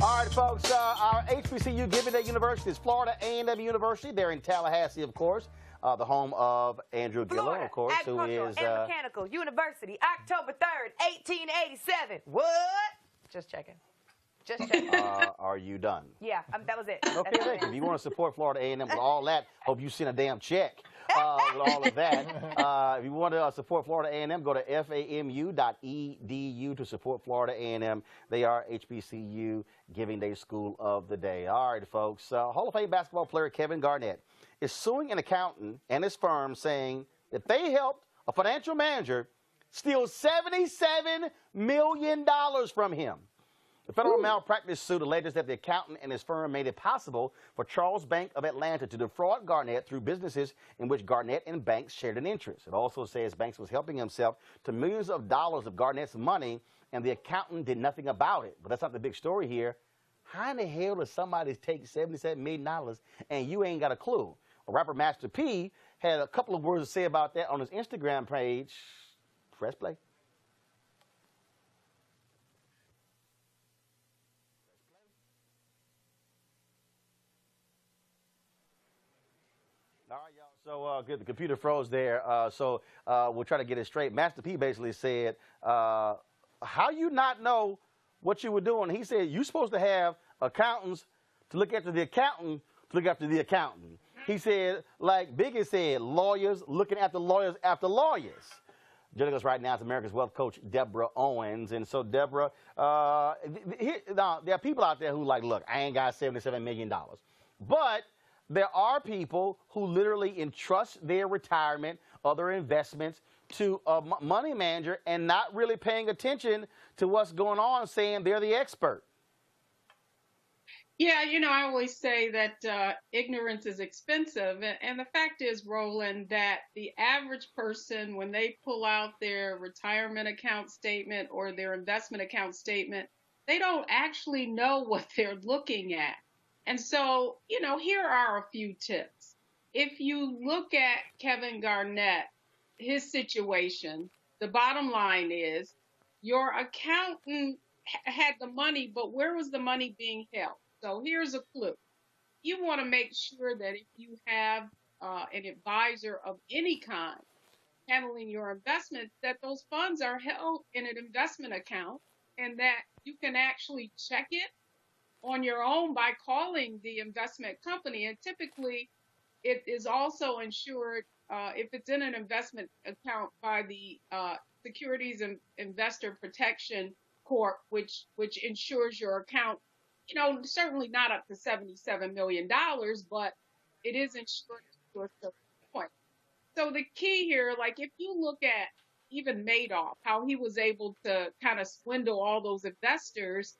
All right, folks, our HBCU Giving Day University is Florida A&M University. They're in Tallahassee, of course, the home of Andrew Gillow, of course, who is... and Mechanical University, October 3rd, 1887. What? Just checking. Just checking. Are you done? Yeah, that was it. Okay, thank you. If you want to support Florida A&M with all that, hope you send a damn check with all of that. If you want to support Florida A&M, go to famu.edu to support Florida A&M. They are HBCU Giving Day School of the Day. All right, folks. Hall of Fame basketball player Kevin Garnett is suing an accountant and his firm, saying that they helped a financial manager steal $77 million from him. The federal malpractice suit alleges that the accountant and his firm made it possible for Charles Bank of Atlanta to defraud Garnett through businesses in which Garnett and Banks shared an interest. It also says Banks was helping himself to millions of dollars of Garnett's money, and the accountant did nothing about it. But that's not the big story here. How in the hell does somebody take $77 million and you ain't got a clue? Well, rapper Master P had a couple of words to say about that on his Instagram page. Press play. All right, y'all. So good. The computer froze there. We'll try to get it straight. Master P basically said, "How you not know what you were doing?" He said, "You're supposed to have accountants to look after the accountant to look after the accountant." He said, like Biggie said, lawyers looking after lawyers after lawyers. Joining us right now is America's Wealth Coach, Deborah Owens. And so, Deborah, now, there are people out there who like, look, I ain't got $77 million. But there are people who literally entrust their retirement or their investments to a money manager and not really paying attention to what's going on, saying they're the expert. Yeah, you know, I always say that ignorance is expensive. And the fact is, Roland, that the average person, when they pull out their retirement account statement or their investment account statement, they don't actually know what they're looking at. And so, you know, here are a few tips. If you look at Kevin Garnett, his situation, the bottom line is your accountant had the money, but where was the money being held? So here's a clue. You want to make sure that if you have an advisor of any kind handling your investments, that those funds are held in an investment account and that you can actually check it on your own by calling the investment company. And typically it is also insured if it's in an investment account by the Securities and Investor Protection Corp, which insures your account. You know, certainly not up to $77 million, but it is insured to a certain point. So the key here, like if you look at even Madoff, how he was able to kind of swindle all those investors,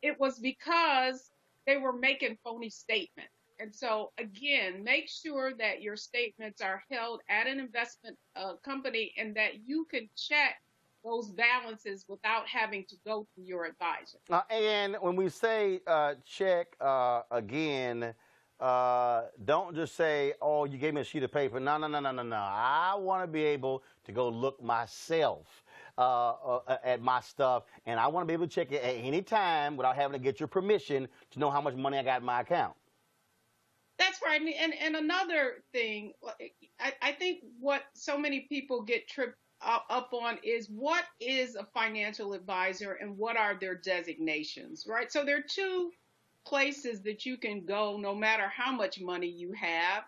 it was because they were making phony statements. And so, again, make sure that your statements are held at an investment company and that you can check those balances without having to go to your advisor. And when we say check, again, don't just say, oh, you gave me a sheet of paper. No. I want to be able to go look myself at my stuff, and I want to be able to check it at any time without having to get your permission to know how much money I got in my account. That's right. And another thing, I think what so many people get tripped up on is what is a financial advisor and what are their designations, right? So there are two places that you can go no matter how much money you have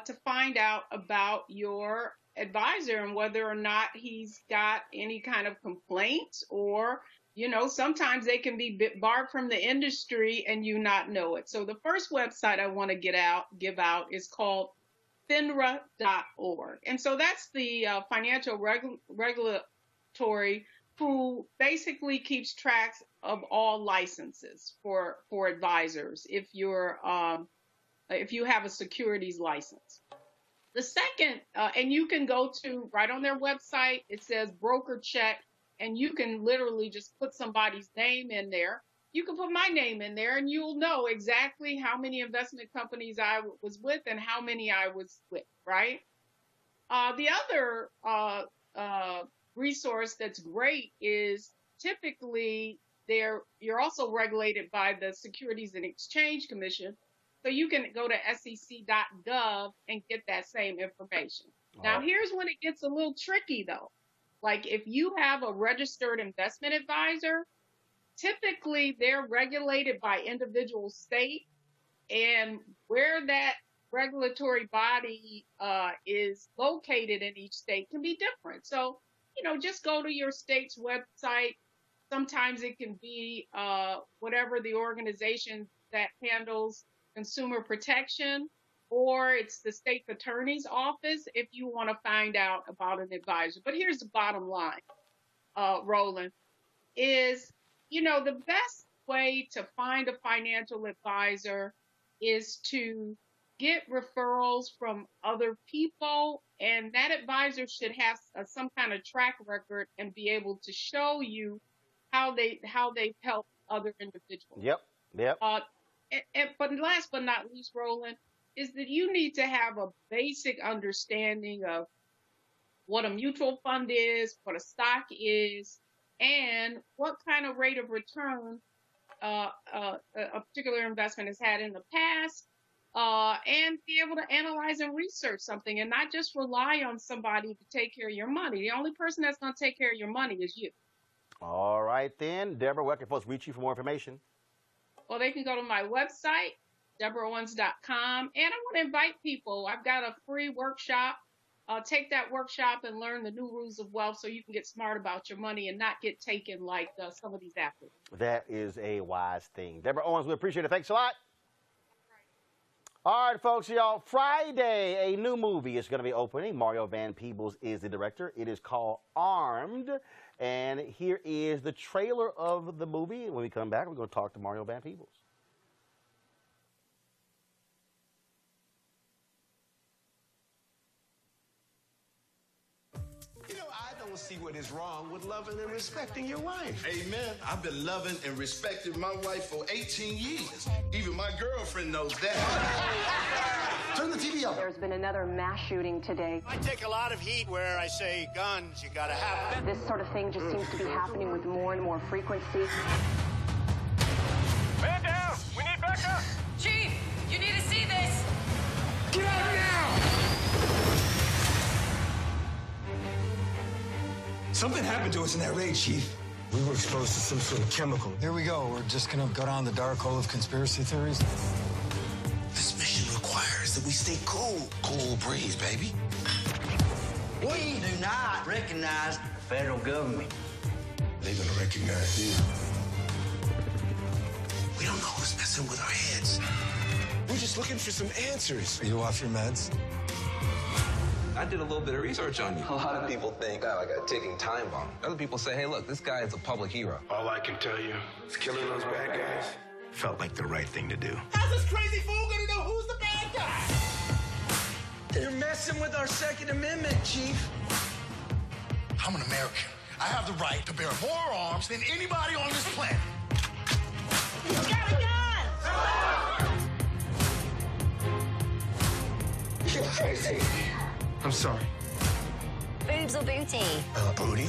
to find out about your advisor and whether or not he's got any kind of complaints or, you know, sometimes they can be barred from the industry and you not know it. So the first website I want to give out is called FINRA.org. And so that's the financial regulatory who basically keeps track of all licenses for advisors if you have a securities license. The second, and you can go to right on their website, it says broker check, and you can literally just put somebody's name in there. You can put my name in there and you'll know exactly how many investment companies I was with and how many I was with, right? The other resource that's great is typically you're also regulated by the Securities and Exchange Commission. So you can go to sec.gov and get that same information. Now, here's when it gets a little tricky, though. Like if you have a registered investment advisor, typically they're regulated by individual state, and where that regulatory body is located in each state can be different. So, you know, just go to your state's website. Sometimes it can be whatever the organization that handles consumer protection, or it's the state attorney's office if you want to find out about an advisor. But here's the bottom line, Roland, is, you know, the best way to find a financial advisor is to get referrals from other people, and that advisor should have some kind of track record and be able to show you how they've helped other individuals. Yep. But last but not least, Roland, is that you need to have a basic understanding of what a mutual fund is, what a stock is, and what kind of rate of return a particular investment has had in the past, and be able to analyze and research something and not just rely on somebody to take care of your money. The only person that's going to take care of your money is you. All right, then. Deborah, where can folks reach you for more information? Well, they can go to my website, deborahowens.com, and I want to invite people. I've got a free workshop. Take that workshop and learn the new rules of wealth so you can get smart about your money and not get taken like some of these athletes. That is a wise thing. Deborah Owens, we appreciate it. Thanks a lot. All right, folks, y'all. Friday, a new movie is going to be opening. Mario Van Peebles is the director. It is called Armed. And here is the trailer of the movie. When we come back, we're going to talk to Mario Van Peebles. You know, I don't see what is wrong with loving and respecting your wife. Amen. I've been loving and respecting my wife for 18 years. Even my girlfriend knows that. Turn the TV up. There's been another mass shooting today. I take a lot of heat where I say guns, you gotta have them. This sort of thing just seems to be happening with more and more frequency. Man down! We need backup! Chief, you need to see this. Get out now! Something happened to us in that raid, Chief. We were exposed to some sort of chemical. Here we go. We're just gonna go down the dark hole of conspiracy theories. This mission requires that we stay cool. Cool breeze, baby. We do not recognize the federal government. They're gonna recognize you. We don't know who's messing with our heads. We're just looking for some answers. Are you off your meds? I did a little bit of research on you. A lot of people think I'm like a ticking time bomb. Other people say, hey, look, this guy is a public hero. All I can tell you is killing those bad guys felt like the right thing to do. How's this crazy fool gonna know who's the bad guy? They're messing with our Second Amendment, Chief. I'm an American. I have the right to bear more arms than anybody on this planet. You got a gun! You're crazy. I'm sorry. Boobs or booty? Booty?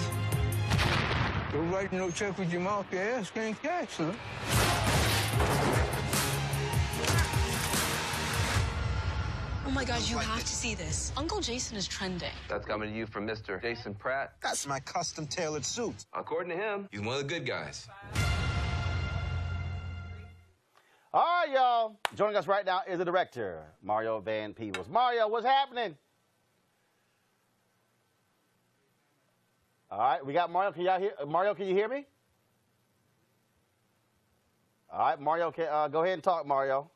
Don't write no check with your mouth, your ass can't catch, huh? Oh my God, you have to see this. Uncle Jason is trending. That's coming to you from Mr. Jason Pratt. That's my custom-tailored suit. According to him, he's one of the good guys. All right, y'all. Joining us right now is the director, Mario Van Peebles. Mario, what's happening? All right, we got Mario. Can y'all hear? Mario, can you hear me? All right, Mario, go ahead and talk, Mario.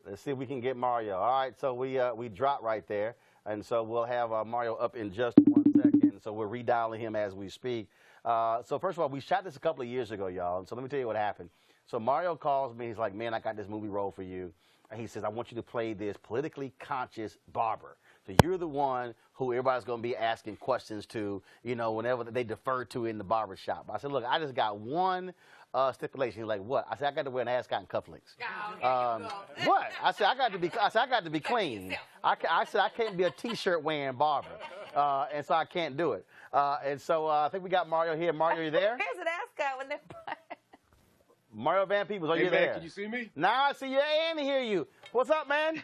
Let's see if we can get Mario. All right, so we dropped right there, and so we'll have Mario up in just 1 second. So we're redialing him as we speak. So first of all, we shot this a couple of years ago, y'all. And so let me tell you what happened. So Mario calls me. He's like, man, I got this movie role for you. And he says, I want you to play this politically conscious barber. So you're the one who everybody's going to be asking questions to, you know, whenever they defer to in the barber shop. I said, look, I just got one stipulation. He's like, what? I said, I got to wear an ascot and cufflinks. What? I said, I got to be clean. I said, I can't be a T-shirt wearing barber. And so I can't do it. And so I think we got Mario here. Mario, are you there? Here's an ascot when they're Mario Van Peebles, are you man, there? Can you see me? Now I see you and hear you. What's up, man?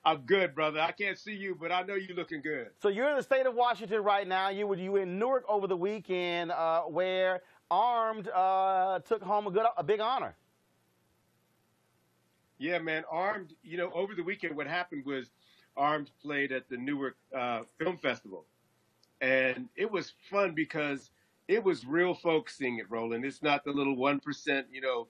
I'm good, brother. I can't see you, but I know you're looking good. So you're in the state of Washington right now. You were in Newark over the weekend, where Armed took home a big honor. Yeah, man. Armed. You know, over the weekend, what happened was Armed played at the Newark Film Festival, and it was fun because it was real folks seeing it, Roland. It's not the little 1%, you know,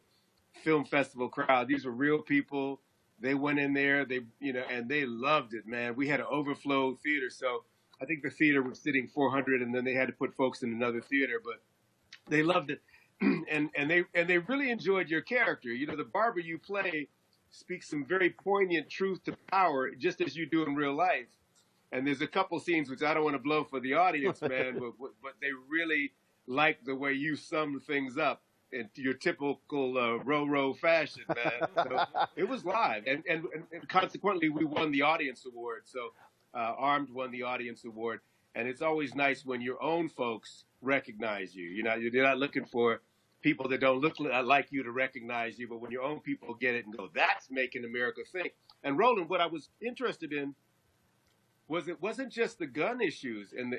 film festival crowd. These were real people. They went in there, and they loved it, man. We had an overflow theater, so I think the theater was sitting 400, and then they had to put folks in another theater, but they loved it. and they really enjoyed your character. You know, the barber you play speaks some very poignant truth to power, just as you do in real life. And there's a couple scenes which I don't want to blow for the audience, man, but they really like the way you sum things up in your typical row fashion, man. So it was live, and consequently we won the audience award. So Armed won the audience award, and it's always nice when your own folks recognize you. You know, you're not looking for people that don't look like you to recognize you, but when your own people get it and go, that's making America think. And Roland, what I was interested in was it wasn't just the gun issues and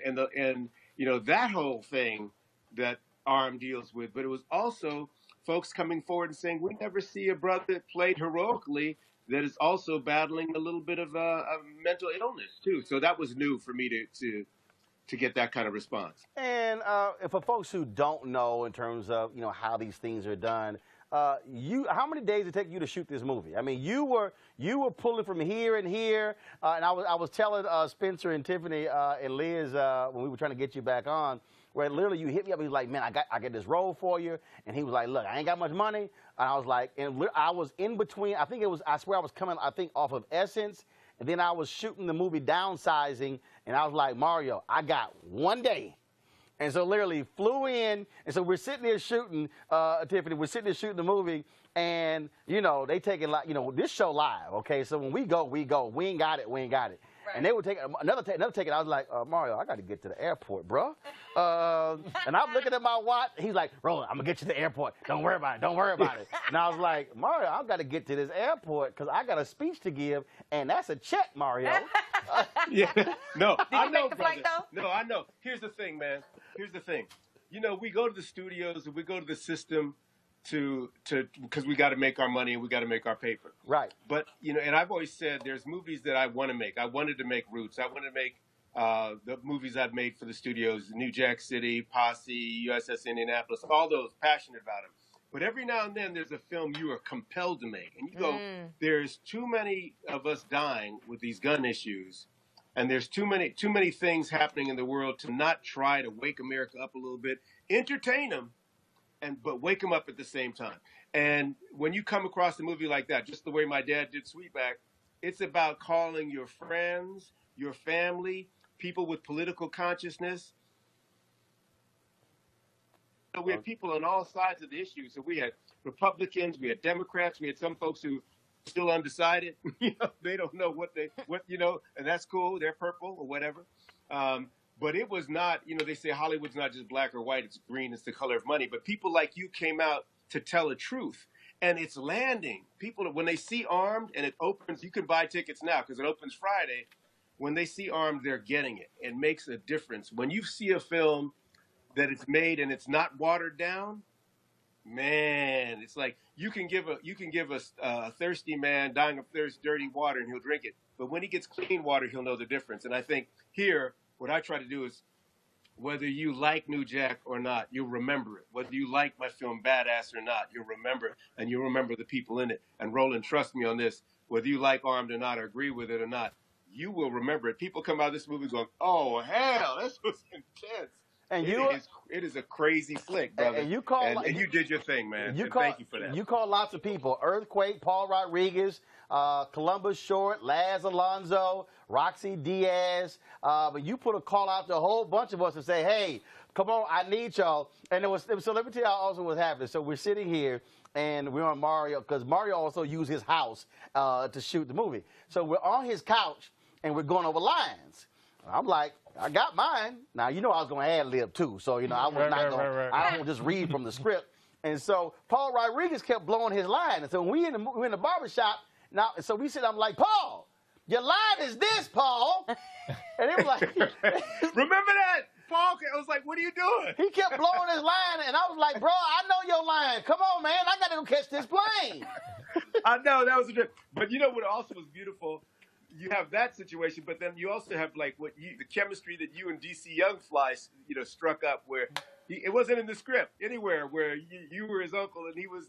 you know, that whole thing that Armed deals with, but it was also folks coming forward and saying, we never see a brother that played heroically that is also battling a little bit of a mental illness too. So that was new for me to get that kind of response. And for folks who don't know in terms of, you know, how these things are done, how many days did it take you to shoot this movie? I mean, you were pulling from here and here, and I was telling Spencer and Tiffany and Liz when we were trying to get you back on, where literally you hit me up. He was like, man, I got this role for you, and he was like, look, I ain't got much money, and I was like, and I was in between. I swear I was coming, I think, off of Essence, and then I was shooting the movie Downsizing, and I was like, Mario, I got 1 day. And so literally flew in, and so we're sitting there shooting, Tiffany, we're sitting there shooting the movie, and, you know, they taking, like, you know, this show live, okay? So when we go, we go. We ain't got it, we ain't got it. Right. And they would take another ticket. I was like, Mario, I got to get to the airport, bro. And I'm looking at my watch. He's like, Roland, I'm going to get you to the airport. Don't worry about it. Don't worry about it. And I was like, Mario, I've got to get to this airport because I got a speech to give, and that's a check, Mario. Yeah. No, I know, make the flight, brother. No, I know. Here's the thing, man. Here's the thing. You know, we go to the studios and we go to the system because we got to make our money and we got to make our paper. Right. But, you know, and I've always said there's movies that I want to make. I wanted to make Roots. I wanted to make the movies I've made for the studios, New Jack City, Posse, USS Indianapolis, all those, passionate about them. But every now and then there's a film you are compelled to make. And you go, there's too many of us dying with these gun issues. And there's too many things happening in the world to not try to wake America up a little bit, entertain them, but wake them up at the same time. And when you come across a movie like that, just the way my dad did Sweetback, it's about calling your friends, your family, people with political consciousness. So we had people on all sides of the issue. So we had Republicans, we had Democrats, we had some folks who still undecided. You know, they don't know what you know, and that's cool. They're purple or whatever. But it was not, you know, they say Hollywood's not just black or white, it's green, it's the color of money. But people like you came out to tell a truth. And it's landing. People, when they see Armed and it opens, you can buy tickets now because it opens Friday. When they see Armed, they're getting it. It makes a difference. When you see a film that it's made and it's not watered down, man, it's like you can give a thirsty man dying of thirst dirty water and he'll drink it. But when he gets clean water, he'll know the difference. And I think here, what I try to do is, whether you like New Jack or not, you'll remember it. Whether you like my film Badass or not, you'll remember it, and you'll remember the people in it. And Roland, trust me on this, whether you like Armed or not, or agree with it or not, you will remember it. People come out of this movie going, oh, hell, this was intense. And it is a crazy flick, brother. And you did your thing, man. Thank you for that. You called lots of people: Earthquake, Paul Rodriguez, Columbus Short, Laz Alonso, Roxy Diaz. But you put a call out to a whole bunch of us and say, "Hey, come on, I need y'all." And so let me tell you also what's happening. So we're sitting here and we're on Mario because Mario also used his house to shoot the movie. So we're on his couch and we're going over lines. I'm like, I got mine. Now, you know I was going to ad-lib, too. So, you know, I was not going to, I don't just read from the script. And so Paul Rodriguez kept blowing his line. And so we're in the barbershop. Now, so we said, I'm like, Paul, your line is this, Paul. And it was like. Remember that? Paul, I was like, what are you doing? He kept blowing his line. And I was like, bro, I know your line. Come on, man. I got to go catch this plane. I know. That was a good. But you know what also was beautiful? You have that situation, but then you also have like the chemistry that you and DC Young Fly, you know, struck up where it wasn't in the script anywhere where you were his uncle and he was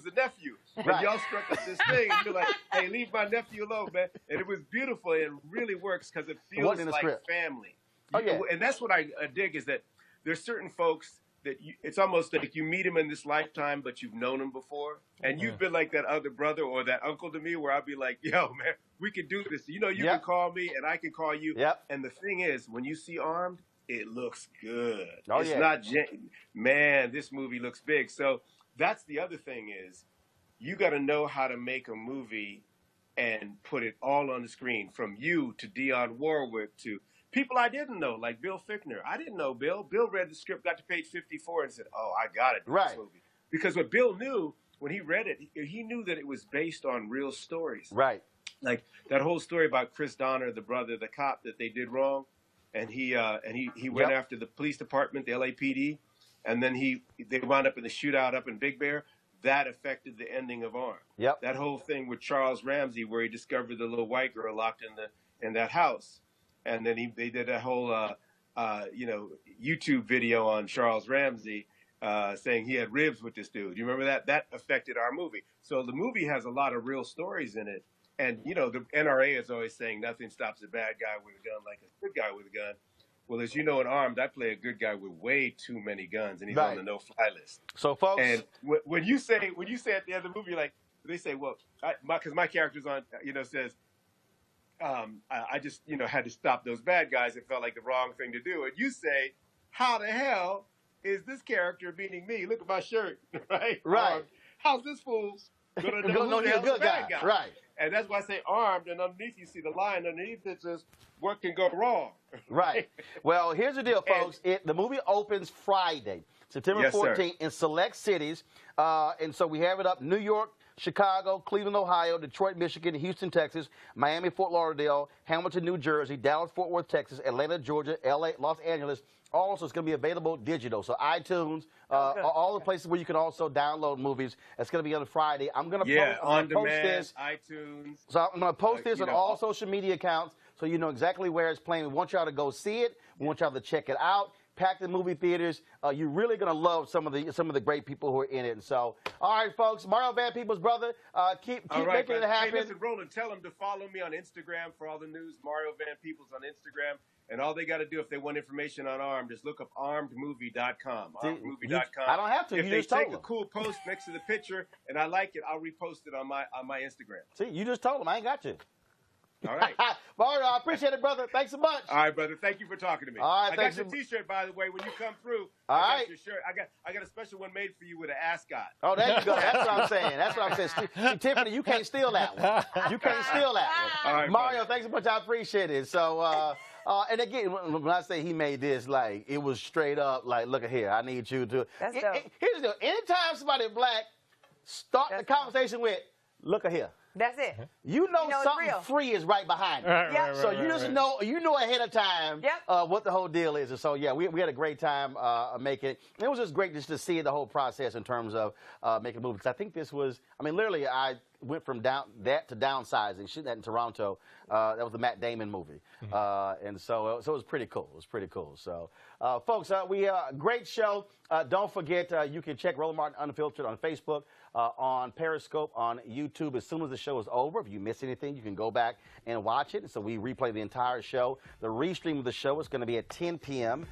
the nephew. Right. But y'all struck up this thing and you're like, hey, leave my nephew alone, man. And it was beautiful. It really works because it feels like family. Oh, yeah. And that's what I dig is that there's certain folks that it's almost like you meet him in this lifetime, but you've known him before. And you've been like that other brother or that uncle to me where I'll be like, yo, man, we can do this. You know, you can call me and I can call you. And the thing is, when you see Armed, it looks good. It's not, man, this movie looks big. So that's the other thing is you got to know how to make a movie and put it all on the screen, from you to Dionne Warwick to people I didn't know, like Bill Fichtner. I didn't know Bill. Bill read the script, got to page 54 and said, oh, I got it. This movie. Because what Bill knew when he read it, he knew that it was based on real stories. Right. Like that whole story about Chris Donner, the brother, the cop that they did wrong. And he went after the police department, the LAPD. And then they wound up in the shootout up in Big Bear. That affected the ending of Armed. That whole thing with Charles Ramsey, where he discovered the little white girl locked in that house, and then they did a whole YouTube video on Charles Ramsey saying he had ribs with this dude. You remember that? That affected our movie. So the movie has a lot of real stories in it, and you know the NRA is always saying nothing stops a bad guy with a gun like a good guy with a gun. Well, as you know, in Armed, I play a good guy with way too many guns, and he's on the no-fly list. So, folks, and when you say at the end of the movie, like they say, well, because my character's on, says, I just, had to stop those bad guys. It felt like the wrong thing to do, and you say, how the hell is this character beating me? Look at my shirt, right? Right. How's this fool gonna know who the hell's the bad guy? Right. And that's why I say Armed, and underneath you see the line. Underneath it says, what can go wrong? Right. Well, here's the deal, folks. The movie opens Friday, September 14th, in select cities. And so we have it up New York, Chicago, Cleveland, Ohio, Detroit, Michigan, Houston, Texas, Miami, Fort Lauderdale, Hamilton, New Jersey, Dallas, Fort Worth, Texas, Atlanta, Georgia, LA, Los Angeles. Also, it's going to be available digital. So iTunes, all the places where you can also download movies. It's going to be on Friday. I'm going to post this. iTunes. So I'm going to post this on all social media accounts so you know exactly where it's playing. We want y'all to go see it. We want y'all to check it out. Pack the movie theaters. You're really going to love some of the great people who are in it. And so, all right, folks, Mario Van Peebles' brother, keep making it happen. Hey, listen, Roland, tell them to follow me on Instagram for all the news. Mario Van Peebles on Instagram. And all they got to do if they want information on Armed is look up armedmovie.com. Armedmovie.com. I don't have to. If you they just told take them. a cool post next to the picture and I like it, I'll repost it on my Instagram. See, you just told them. I ain't got to. All right. Mario, I appreciate it, brother. Thanks so much. All right, brother. Thank you for talking to me. All right, I got your T-shirt, by the way, when you come through. All I right. got your shirt. I got a special one made for you with an ascot. Oh, there you go. That's what I'm saying. That's what I'm saying. See, Tiffany, you can't steal that one. You can't steal that one. All right, Mario, brother. thanks so much. I appreciate it. So, and again, when I say he made this, like, it was straight up, like, look at here. I need you to. That's dope. Here's the deal. Anytime somebody black start the conversation with, look at here. That's it. You know something real. free is right behind it. So you just know ahead of time what the whole deal is. And so, yeah, we had a great time making it. It was just great just to see the whole process in terms of making a movie. Because I think this was, literally I went from that to downsizing, shooting that in Toronto. That was the Matt Damon movie. And so it was pretty cool. It was pretty cool. So, folks, great show. Don't forget, you can check Roland Martin Unfiltered on Facebook, on Periscope, on YouTube. As soon as the show is over, if you miss anything, you can go back and watch it. And so we replay the entire show. The restream of the show is going to be at 10 p.m.,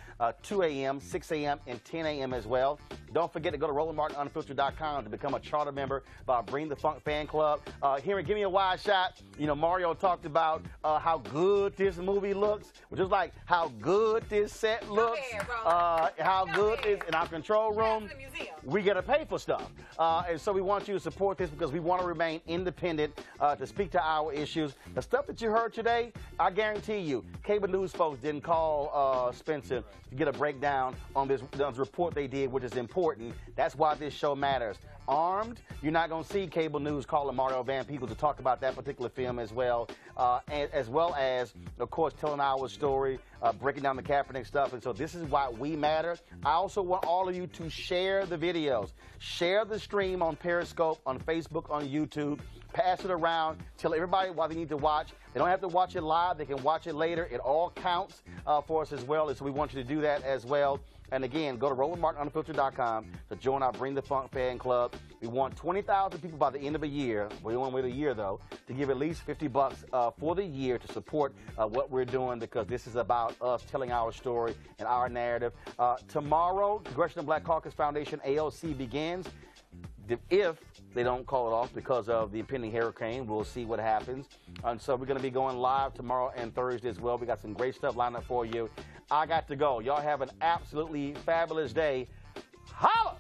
2 a.m., 6 a.m., and 10 a.m. as well. Don't forget to go to RolandMartinUnfiltered.com to become a charter member by Bring the Funk Fan Club. Here at Give Me a Wide Shot, Mario talked about how good this movie looks, which is like how good this set looks, how good this in our control room. We got to pay for stuff. And so we want you to support this because we want to remain independent to speak to our issues. The stuff that you heard today, I guarantee you, cable news folks didn't call Spencer to get a breakdown on this report they did, which is important. That's why this show matters. Armed, you're not going to see cable news calling Mario Van Peebles to talk about that particular film as well as, of course, telling our story, breaking down the Kaepernick stuff. And so this is why we matter. I also want all of you to share the videos. Share the stream on Periscope, on Facebook, on YouTube. Pass it around. Tell everybody why they need to watch. They don't have to watch it live. They can watch it later. It all counts for us as well. And so we want you to do that as well. And again, go to RolandMartinUnfiltered.com to join our Bring the Funk Fan Club. We want 20,000 people by the end of a year. We don't want to wait a year, though, to give at least $50 for the year to support what we're doing, because this is about us telling our story and our narrative. Tomorrow, Congressional Black Caucus Foundation ALC begins. If they don't call it off because of the impending hurricane, we'll see what happens. And so we're going to be going live tomorrow and Thursday as well. We got some great stuff lined up for you. I got to go. Y'all have an absolutely fabulous day. Holla!